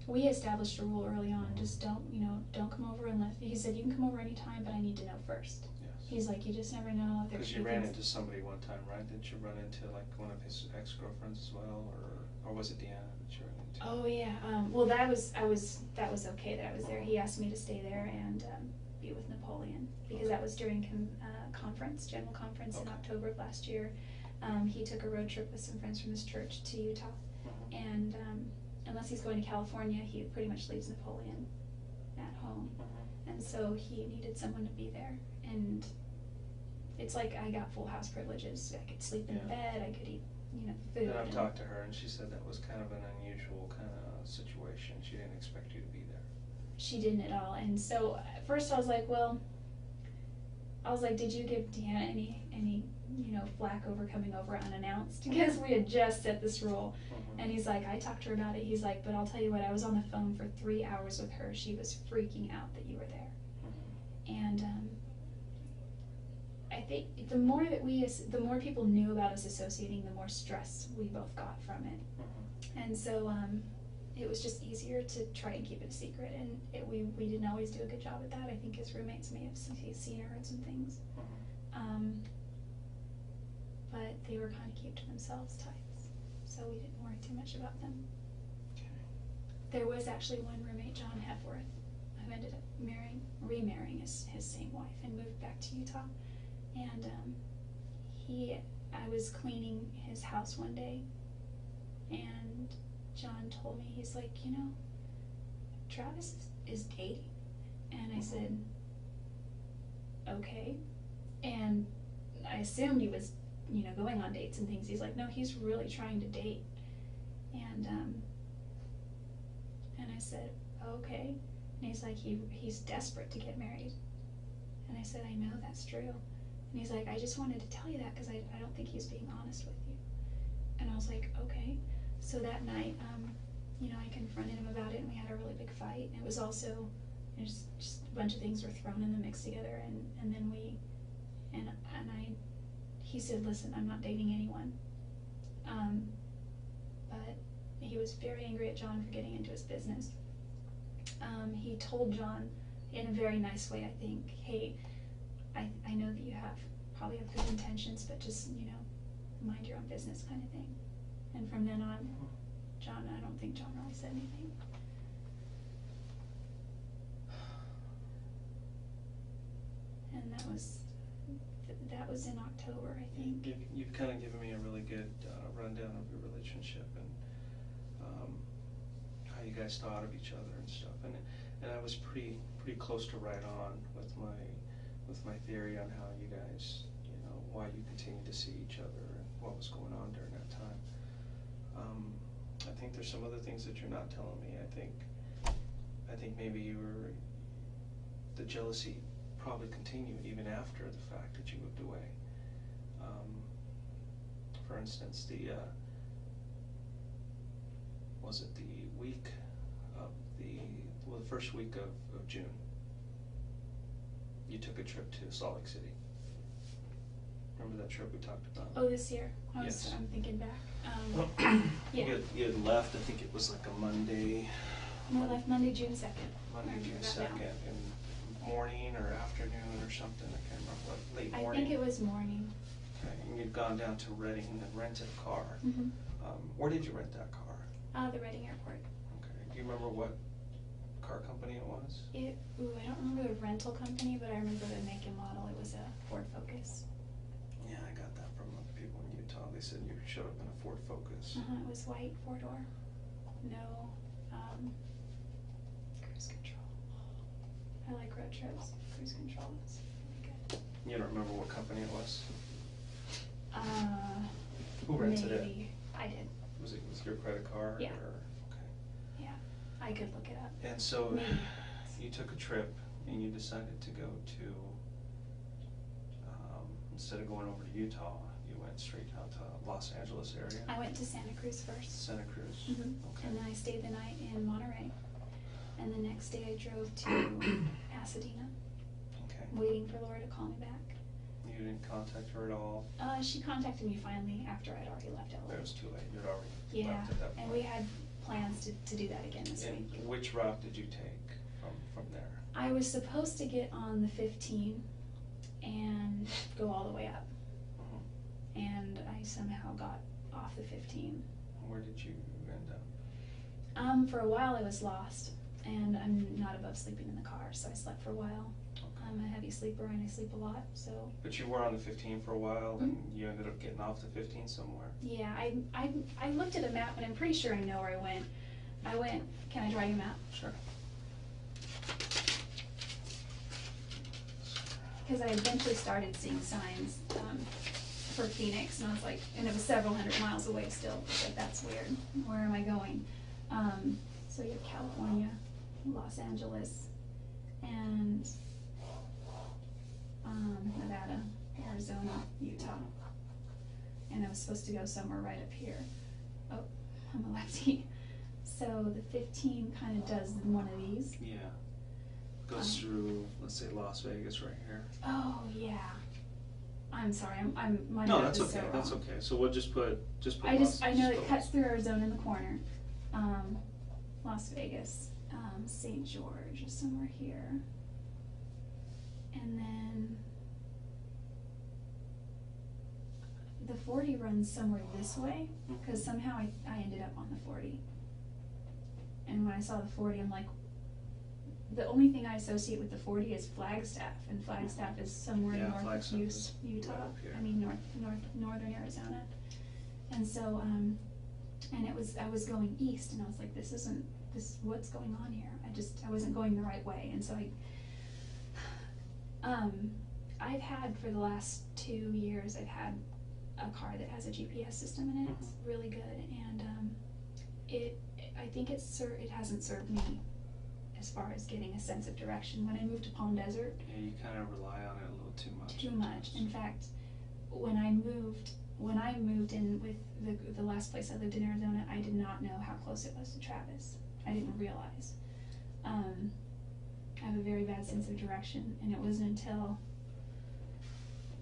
we established a rule early on, just don't come over unless, he said, you can come over anytime, but I need to know first. Yes. He's like, you just never know if there's Because you ran into somebody one time, right? Didn't you run into like one of his ex-girlfriends as well, or was it Deanna that you ran into? Oh yeah, well that was okay that I was there. He asked me to stay there and be with Napoleon, because that was during general conference in October of last year. He took a road trip with some friends from his church to Utah, and unless he's going to California, he pretty much leaves Napoleon at home. And so he needed someone to be there. And it's like I got full house privileges. I could sleep in the bed, I could eat, food. And I've talked to her, and she said that was kind of an unusual kind of situation. She didn't expect you to be there. She didn't at all. And so at first I was like, did you give Deanna any flack over coming over unannounced? Because we had just set this rule. And he's like, I talked to her about it. He's like, but I'll tell you what, I was on the phone for 3 hours with her. She was freaking out that you were there. And I think the more people knew about us associating, the more stress we both got from it. And so it was just easier to try and keep it a secret. And we didn't always do a good job at that. I think his roommates may have seen or heard some things. But they were kind of kept to themselves types, so we didn't worry too much about them. Okay. There was actually one roommate, John Hepworth, who ended up remarrying his same wife and moved back to Utah. And I was cleaning his house one day, and John told me, he's like, Travis is dating. And I said, okay. And I assumed he was going on dates and things. He's like, no, he's really trying to date. And I said, okay. And he's like, he's desperate to get married. And I said, I know, that's true. And he's like, I just wanted to tell you that because I don't think he's being honest with you. And I was like, okay. So that night, I confronted him about it, and we had a really big fight. It was also, just a bunch of things were thrown in the mix together, and then he said, listen, I'm not dating anyone. But he was very angry at John for getting into his business. He told John in a very nice way, I think, hey, I know that you probably have good intentions, but just, mind your own business kind of thing. And from then on, I don't think John really said anything. And that was in October, I think. You've kind of given me a really good rundown of your relationship and how you guys thought of each other and stuff. And I was pretty close to right on with my theory on how you guys, why you continued to see each other and what was going on during that time. I think there's some other things that you're not telling me. I think maybe the jealousy probably continued even after the fact that you moved away. For instance, was it the week of the first week of June, you took a trip to Salt Lake City. Remember that trip we talked about? Oh, this year? Yes. I'm thinking back. Yeah. You had left, I think it was like a Monday. No, I left Monday, June 2nd. Monday, I remember June that now. 2nd, in morning or afternoon or something, I can't remember, what, late I morning? think it was morning. Okay, and you'd gone down to Reading and rented a car. Mm-hmm. Where did you rent that car? The Reading Airport. Okay, do you remember what car company it was? I don't remember the rental company, but I remember the make and model. It was a Ford Focus. Yeah, I got that from people in Utah. They said you showed up in a Ford Focus. It was white, 4-door. No, cruise control. I like road trips. Cruise control is really good. You don't remember what company it was? Who Maybe. rented it? I did. Was it your credit card? Yeah. Or, okay. Yeah, I could look it up. And so Maybe. you took a trip and you decided to go to, instead of going over to Utah, you went straight out to Los Angeles area? I went to Santa Cruz first. Santa Cruz? Mm-hmm. Okay. And then I stayed the night in Monterey. And the next day I drove to Pasadena, Okay. waiting for Laura to call me back. You didn't contact her at all? She contacted me finally after I'd already left LA. It was too late, you'd already Yeah, left at that point. and we had plans to do that again this And week. which route did you take from there? I was supposed to get on the 15 and go all the way up. Mhm. And I somehow got off the 15. Where did you end up? For a while I was lost, and I'm not above sleeping in the car, so I slept for a while. Okay. I'm a heavy sleeper and I sleep a lot, so. But you were on the 15 for a while, and you ended up getting off the 15 somewhere? Yeah, I looked at a map and I'm pretty sure I know where I went. Can I draw you a map? Sure. Because I eventually started seeing signs for Phoenix, and I was like, and it was several hundred miles away still. I was like, that's weird. Where am I going? So you have California, Los Angeles, and Nevada, Arizona, Utah. And I was supposed to go somewhere right up here. Oh, I'm a lefty. So the 15 kind of does one of these. Yeah. Goes through, let's say, Las Vegas right here. Oh yeah. I'm sorry. My No, map that's is okay. so wrong. That's okay. So we'll just put I know it Las- cuts through Arizona in the corner. Las Vegas, St. George is somewhere here. And then the 40 runs somewhere this way, because somehow I ended up on the 40. And when I saw the 40, I'm like, the only thing I associate with the 40 is Flagstaff, and Flagstaff is somewhere Yeah, north Flagstaff of is Utah. right up here. I mean northern Arizona. And so, and I was going east, and I was like, what's going on here? I wasn't going the right way, and so I've had for the last 2 years, I've had a car that has a GPS system in it. Mhm. It's really good, and I think it hasn't served me as far as getting a sense of direction. When I moved to Palm Desert, Yeah, you kind of rely on it a little too much. too much. In fact, when I moved in with the last place I lived in Arizona, I did not know how close it was to Travis. I didn't realize. I have a very bad sense of direction, and it wasn't until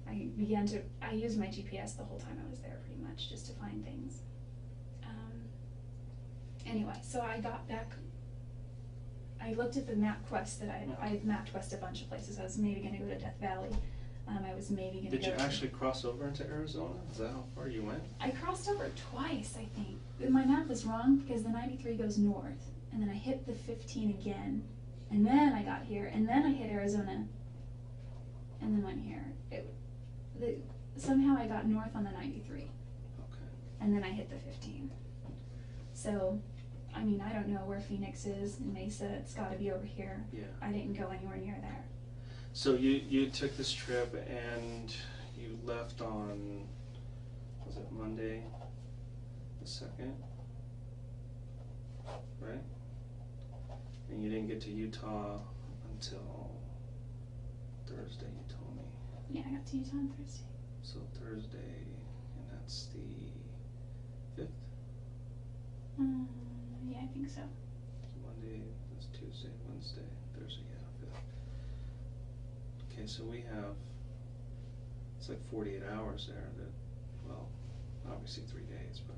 I used my GPS the whole time I was there, pretty much, just to find things. Anyway, so I got back. I looked at the MapQuest that I MapQuest a bunch of places. I was maybe going to go to Death Valley. I was maybe going to go. Did you actually cross over into Arizona? Is that how far you went? I crossed over twice, I think. My map was wrong because the 93 goes north, and then I hit the 15 again, and then I got here, and then I hit Arizona, and then went here. Somehow I got north on the 93, Okay. and then I hit the 15. So, I mean, I don't know where Phoenix is, and Mesa, it's got to be over here. Yeah. I didn't go anywhere near there. So you took this trip and you left on, was it Monday the 2nd? Right? And you didn't get to Utah until Thursday, you told me. Yeah, I got to Utah on Thursday. So Thursday, and that's the 5th? Yeah, I think so. Monday, that's Tuesday, Wednesday, Thursday, yeah, 5th. Okay, so we have, it's like 48 hours there that, well, obviously 3 days, but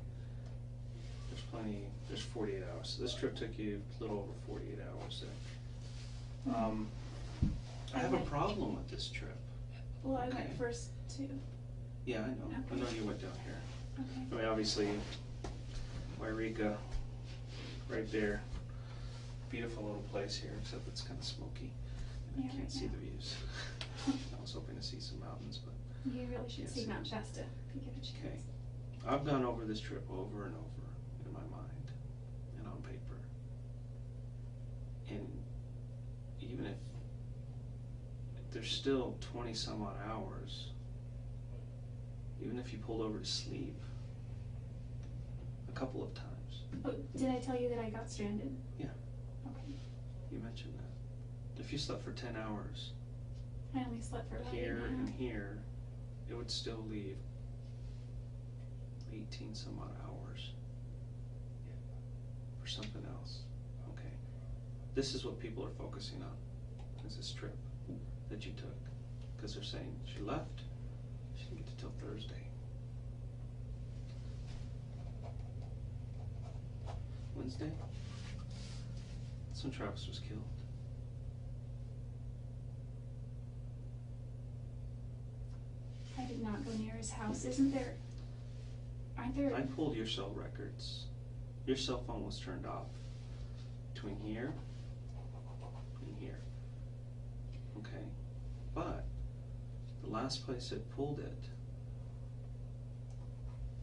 there's plenty, there's 48 hours. So this trip took you a little over 48 hours there. I have a problem with this trip. Well, I Okay. went first too. Yeah, I know. I know Okay. you went down here. Okay. I mean, obviously, Wairika, right there. Beautiful little place here, except it's kind of smoky. And Yeah, I can't right see now. the views. I was hoping to see some mountains, but You really should Yes, see yeah. Mount Shasta if you get a okay. chance. I've gone over this trip over and over in my mind and on paper. And even if there's still 20 some odd hours, even if you pulled over to sleep a couple of times. Oh, did I tell you that I got stranded? Yeah. Okay. You mentioned that. If you slept for 10 hours I only slept for about here 8 and hours. here, it would still leave 18 some odd hours for something else. Okay. This is what people are focusing on, is this trip that you took. Because they're saying she left, she didn't get to till Thursday. Wednesday? That's when Travis was killed. I did not go near his house. Aren't there? I pulled your cell records. Your cell phone was turned off between here and here. Okay? But the last place it pulled it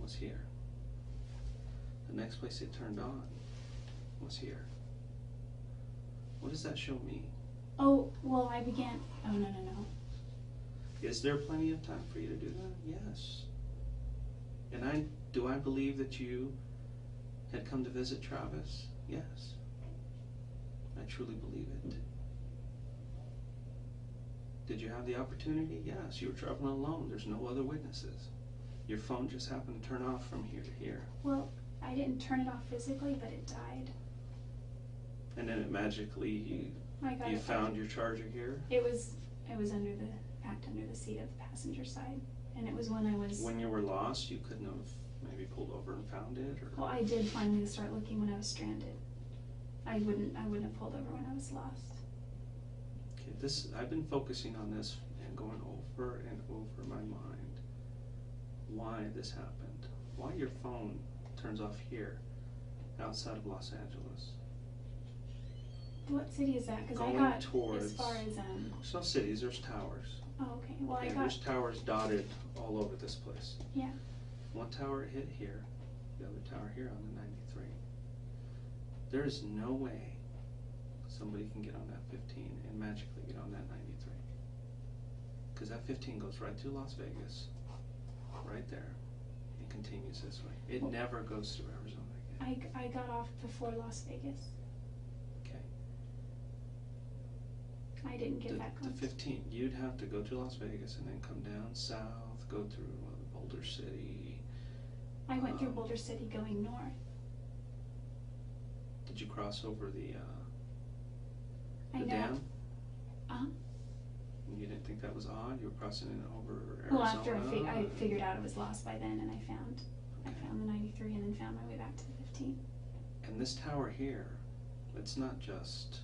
was here. The next place it turned on was here. What does that show me? Oh, well, oh, no. Is there plenty of time for you to do that? Yes. And do I believe that you had come to visit Travis? Yes. I truly believe it. Did you have the opportunity? Yes. You were traveling alone. There's no other witnesses. Your phone just happened to turn off from here to here. Well, I didn't turn it off physically, but it died. And then it magically, I got you it. found your charger here? It was packed under the seat of the passenger side, and it was when I was. When you were lost, you couldn't have maybe pulled over and found it? Or? Well, I did finally start looking when I was stranded. I wouldn't have pulled over when I was lost. Okay, I've been focusing on this and going over and over my mind why this happened. Why your phone turns off here outside of Los Angeles. What city is that? Because I Going got towards, as far as there's no cities, there's towers. Oh, okay. Well, Okay, there's towers dotted all over this place. Yeah. One tower hit here, the other tower here on the 93. There is no way somebody can get on that 15 and magically get on that 93. Because that 15 goes right through Las Vegas, right there, and continues this way. It never goes through Arizona again. I got off before Las Vegas. Okay. I didn't get that The close. 15, you'd have to go to Las Vegas and then come down south, go through Boulder City. I went through Boulder City going north. Did you cross over the I know. dam? Uh-huh. You didn't think that was odd? You were crossing it over Arizona? Well, after I figured out it was lost by then, and I found the 93 and then found my way back to the 15. And this tower here, it's not just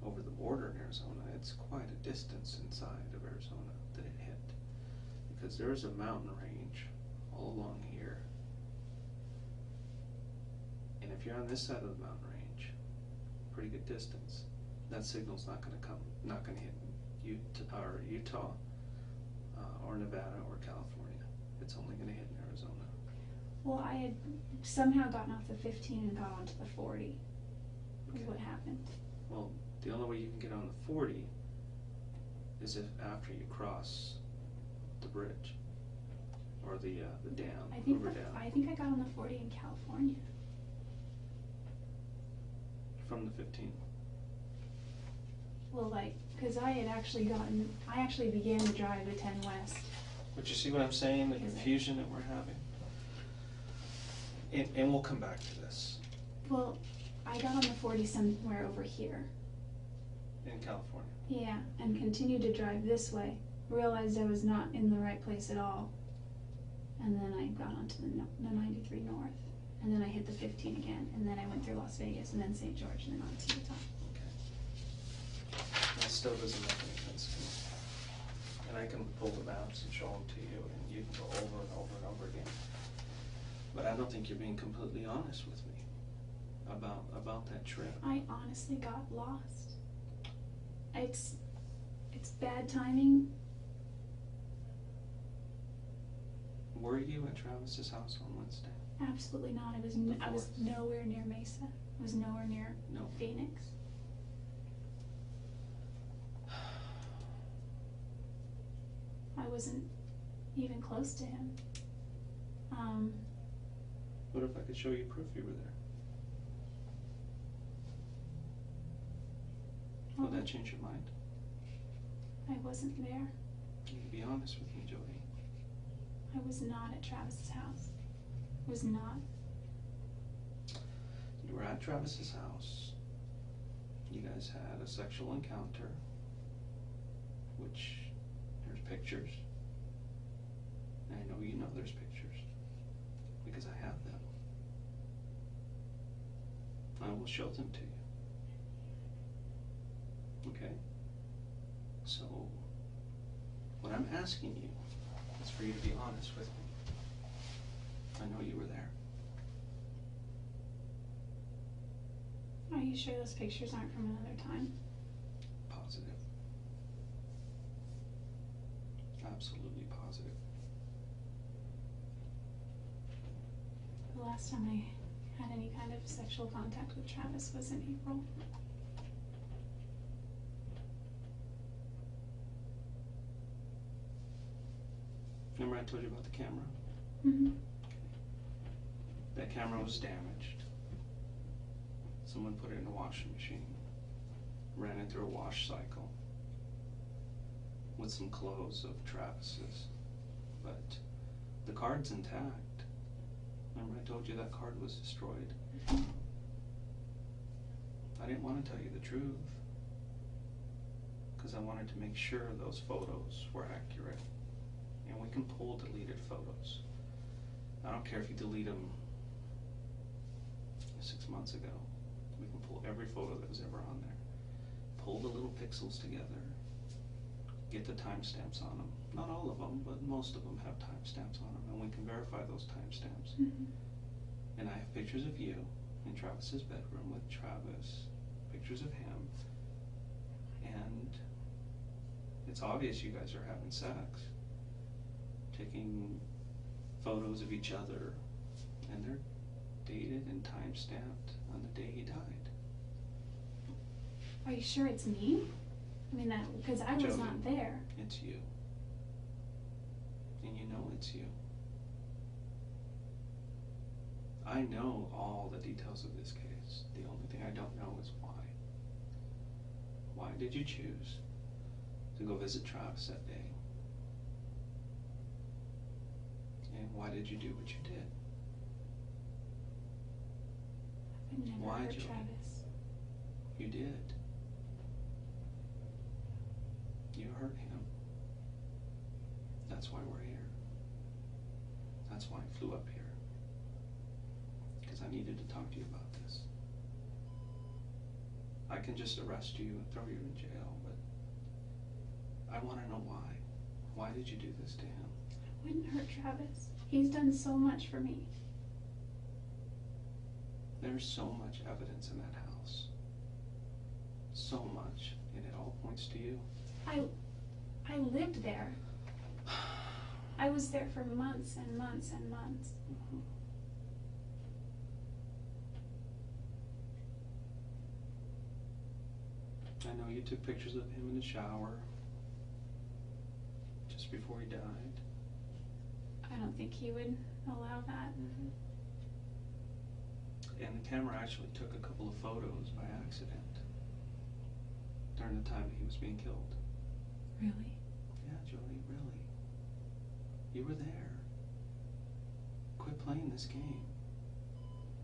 over the border in Arizona, it's quite a distance inside of Arizona that it hit. Because there is a mountain range all along here. And if you're on this side of the mountain range, pretty good distance, that signal's not gonna hit Utah, or Nevada or California. It's only gonna hit in Arizona. Well, I had somehow gotten off the 15 and got onto the 40. Is Okay. what happened. Well, the only way you can get on the 40 is if after you cross the bridge or the dam, I think river dam, I got on the 40 in California. from the 15. Well, because I actually began to drive the 10 West. But you see what I'm saying, the confusion that we're having? And we'll come back to this. Well, I got on the 40 somewhere over here. In California. Yeah, and continued to drive this way. Realized I was not in the right place at all. And then I got onto the 93 North. And then I hit the 15 again. And then I went through Las Vegas and then St. George and then on to Utah. Okay. That still doesn't make any sense to me. And I can pull the maps and show them to you, and you can go over and over and over again. But I don't think you're being completely honest with me about that trip. I honestly got lost. It's bad timing. Were you at Travis's house on Wednesday? Absolutely not. I was nowhere near Mesa. I was nowhere near Phoenix. I wasn't even close to him. What if I could show you proof you were there? Will that change your mind? I wasn't there. You can be honest with me, Jodi. I was not at Travis's house. I was not. You were at Travis's house. You guys had a sexual encounter, which there's pictures. And I know you know there's pictures because I have them. I will show them to you. Okay? So, what I'm asking you is for you to be honest with me. I know you were there. Are you sure those pictures aren't from another time? Positive. Absolutely positive. The last time I had any kind of sexual contact with Travis was in April. Remember I told you about the camera? Mm-hmm. That camera was damaged. Someone put it in a washing machine, ran it through a wash cycle with some clothes of Travis's, but the card's intact. Remember I told you that card was destroyed? I didn't want to tell you the truth because I wanted to make sure those photos were accurate. And we can pull deleted photos. I don't care if you delete them 6 months ago. We can pull every photo that was ever on there. Pull the little pixels together. Get the timestamps on them. Not all of them, but most of them have timestamps on them. And we can verify those timestamps. Mm-hmm. And I have pictures of you in Travis's bedroom with Travis. Pictures of him. And it's obvious you guys are having sex. Taking photos of each other, and they're dated and time-stamped on the day he died. Are you sure it's me? I mean, that because I was Jodi, not there. It's you. And you know it's you. I know all the details of this case. The only thing I don't know is why. Why did you choose to go visit Travis that day? And why did you do what you did? I've never Why, hurt Jodi? Travis. You did. You hurt him. That's why we're here. That's why I flew up here. Because I needed to talk to you about this. I can just arrest you and throw you in jail, but I want to know why. Why did you do this to him? I wouldn't hurt Travis. He's done so much for me. There's so much evidence in that house. So much, and it all points to you. I lived there. I was there for months and months and months. Mm-hmm. I know you took pictures of him in the shower just before he died. I don't think he would allow that. Mm-hmm. And the camera actually took a couple of photos by accident during the time that he was being killed. Really? Yeah, Jodi, really. You were there. Quit playing this game.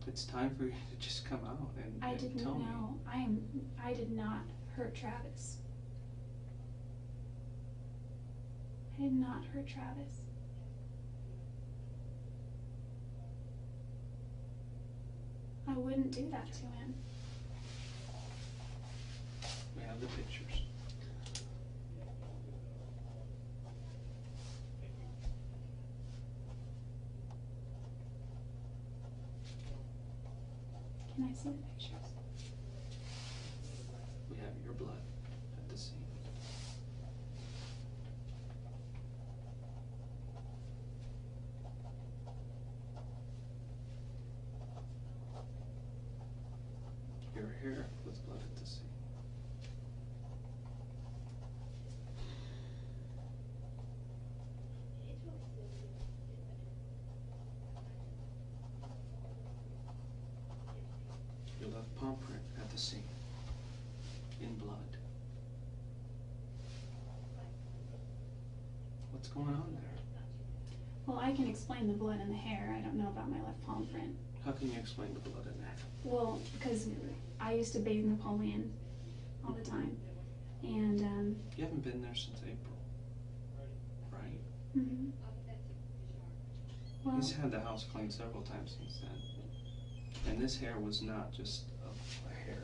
It's time for you to just come out and I didn't tell me. know. I did not hurt Travis. I did not hurt Travis. I wouldn't do that to him. We have the pictures. Can I see the pictures? We have your blood at the scene. Your hair with blood at the scene. Your left palm print at the scene. In blood. What's going on there? Well, I can explain the blood and the hair. I don't know about my left palm print. How can you explain the blood in that? Well, because I used to bathe Napoleon all the time. And, You haven't been there since April, right? mhm. Well, He's had the house cleaned several times since then. And this hair was not just a hair,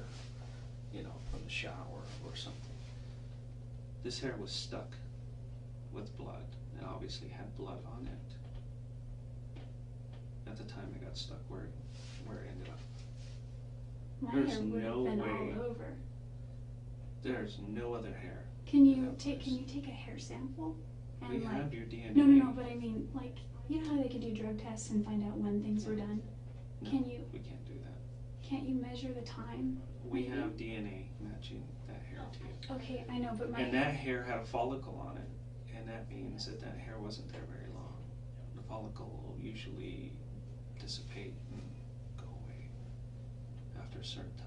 you know, from the shower or something. This hair was stuck with blood and obviously had blood on it. At the time it got stuck where it ended up. my there's hair would no have been way. all over. There's no other hair. Can in you that take? place. Can you take a hair sample? And We like, have your DNA. no. But I mean, like, you know how they can do drug tests and find out when things were done. No, Can you? We can't do that. Can't you measure the time? We maybe? have DNA matching that hair to you. Okay, I know, but my And that hair had a follicle on it, and that means that that hair wasn't there very long. The follicle will usually dissipate and go away after a certain time.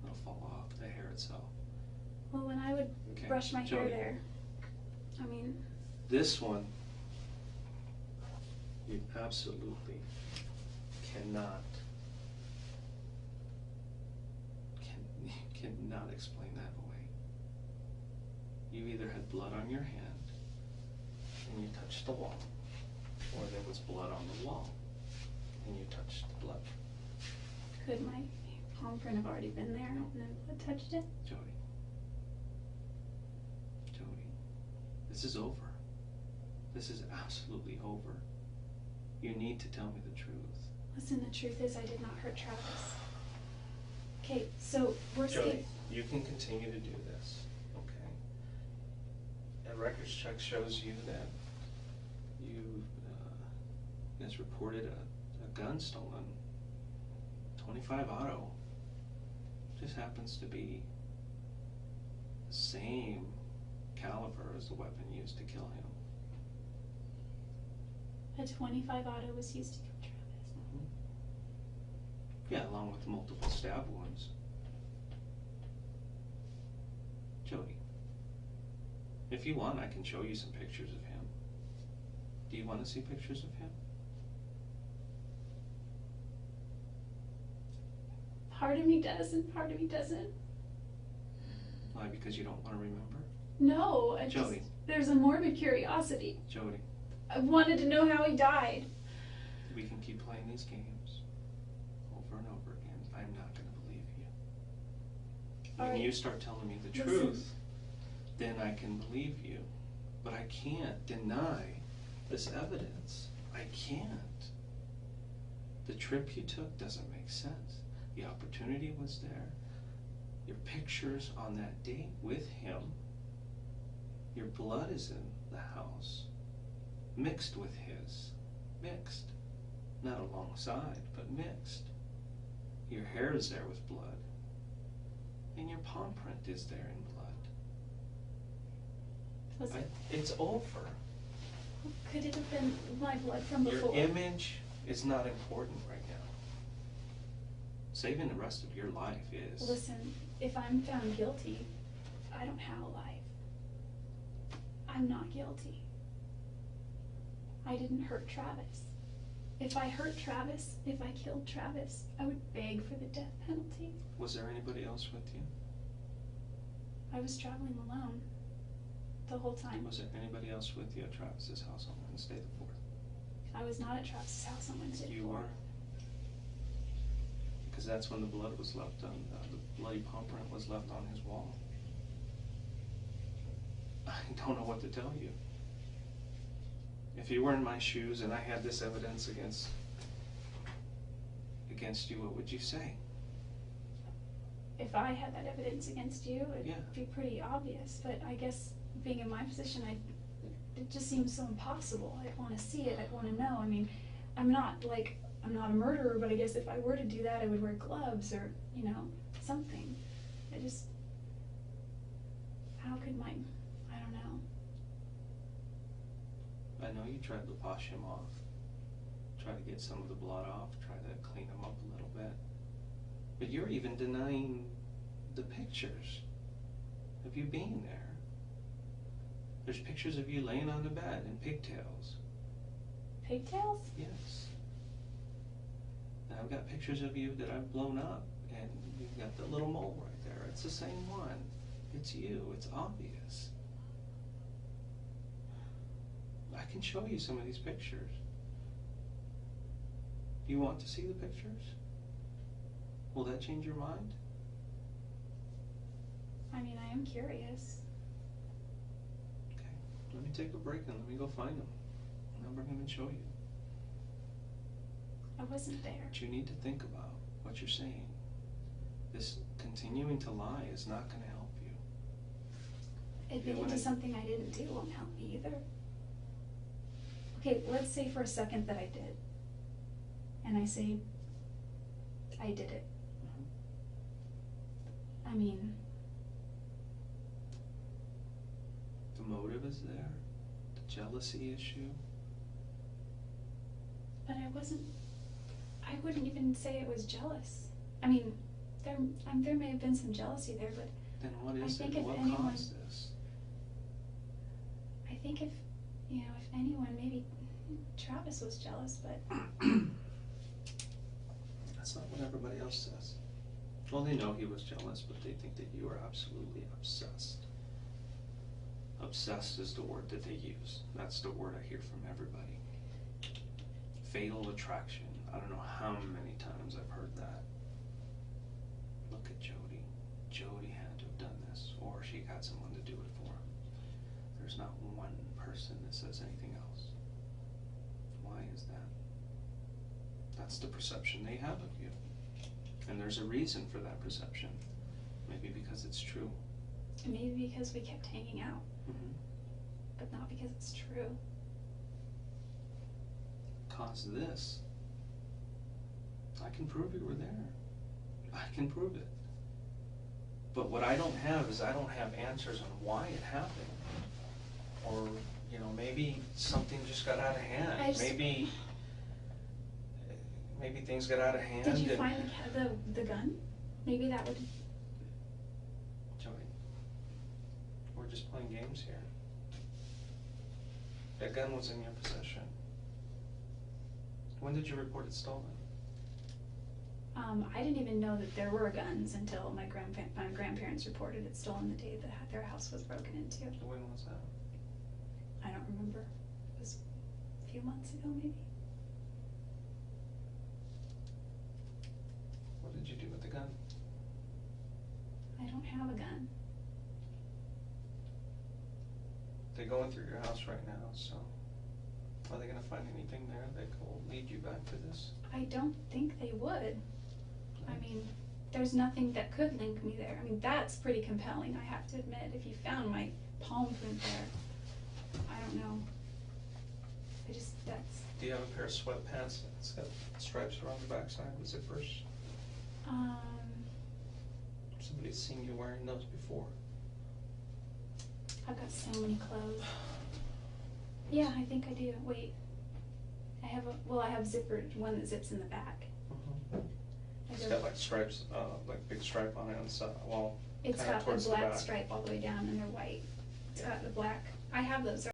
It'll fall off, the hair itself. well, when I would Okay, brush my hair Jodi, there, I mean, this one, you absolutely cannot explain that away. You either had blood on your hand and you touched the wall, or there was blood on the wall and you touched the blood. could my palm print have already been there and then blood touched it? Jodi, this is over. This is absolutely over. You need to tell me the truth. Listen, the truth is I did not hurt Travis. Okay, so we're Jodi, safe. you can continue to do this, okay? A records check shows you that you guys reported a gun stolen, 25 auto. Just happens to be the same caliber as the weapon used to kill him. A 25 auto was used to kill Travis. Yeah, along with multiple stab wounds. Jodi, if you want, I can show you some pictures of him. Do you want to see pictures of him? Part of me does and part of me doesn't. Why? Because you don't want to remember? No, I just, Jodi. there's a morbid curiosity. Jodi, I wanted to know how he died. we can keep playing these games over and over again. I'm not going to believe you. All When right. you start telling me the Listen. truth, then I can believe you. But I can't deny this evidence. I can't. The trip you took doesn't make sense. The opportunity was there. Your pictures on that date with him. Your blood is in the house, mixed with his. Mixed. Not alongside, but mixed. Your hair is there with blood. And your palm print is there in blood. Was it? It's over. Could it have been my blood from before? Your image is not important right now. Saving the rest of your life is. Listen, if I'm found guilty, I don't have a life. I'm not guilty. I didn't hurt Travis. If I hurt Travis, if I killed Travis, I would beg for the death penalty. Was there anybody else with you? I was traveling alone the whole time. Was there anybody else with you at Travis's house on Wednesday the 4th? I was not at Travis's house on Wednesday. You were? Because that's when the blood was left on, the bloody palm print was left on his wall. I don't know what to tell you. If you were in my shoes and I had this evidence against you, what would you say? If I had that evidence against you, it'd Yeah. be pretty obvious, but I guess being in my position, it just seems so impossible. I'd want to see it, I'd want to know. I mean, I'm not a murderer, but I guess if I were to do that, I would wear gloves or, you know, something. How could I don't know. I know you tried to wash him off, try to get some of the blood off, try to clean him up a little bit. But you're even denying the pictures of you being there. There's pictures of you laying on the bed in pigtails. Pigtails? Yes. And I've got pictures of you that I've blown up, and you've got the little mole right there. It's the same one. It's you. It's obvious. I can show you some of these pictures. Do you want to see the pictures? Will that change your mind? I mean, I am curious. Okay, let me take a break and let me go find them. And I'll bring them and show you. I wasn't there. But you need to think about what you're saying. This continuing to lie is not going to help you. Admitting to something I didn't do won't help me either. Okay, let's say for a second that I did. And I say, I did it. I mean, The motive is there, the jealousy issue. but I wouldn't even say it was jealous. I mean, there may have been some jealousy there, but Then what is I think it? if What anyone- caused this? I think if anyone, maybe Travis was jealous, but That's not what everybody else says. Well, they know he was jealous, but they think that you are absolutely obsessed. Obsessed is the word that they use. That's the word I hear from everybody. Fatal attraction. I don't know how many times I've heard that. Look at Jodi. Jodi had to have done this, or she got someone to do it for him. There's not one person that says anything else. Why is that? That's the perception they have of you. And there's a reason for that perception. Maybe because it's true. maybe because we kept hanging out, but not because it's true. Cause this. I can prove you were there. I can prove it. But what I don't have is I don't have answers on why it happened. Or, maybe something just got out of hand. Maybe things got out of hand. Did you find the gun? Maybe that would. Jodi, we're just playing games here. That gun was in your possession. When did you report it stolen? I didn't even know that there were guns until my grandparents reported it stolen the day that their house was broken into. When was that? I don't remember. It was a few months ago, maybe. What did you do with the gun? I don't have a gun. They're going through your house right now, so are they going to find anything there that will lead you back to this? I don't think they would. I mean, there's nothing that could link me there. I mean, that's pretty compelling, I have to admit. If you found my palm print there, I don't know. That's. Do you have a pair of sweatpants that's got stripes around the backside with zippers? Somebody's seen you wearing those before. I've got so many clothes. Yeah, I think I do. Wait. I have zippered, one that zips in the back. It's got like stripes, like big stripe on it on the side. Well, it's kinda got a towards the black back. stripe all the way down and they're white. It's got the black. I have those.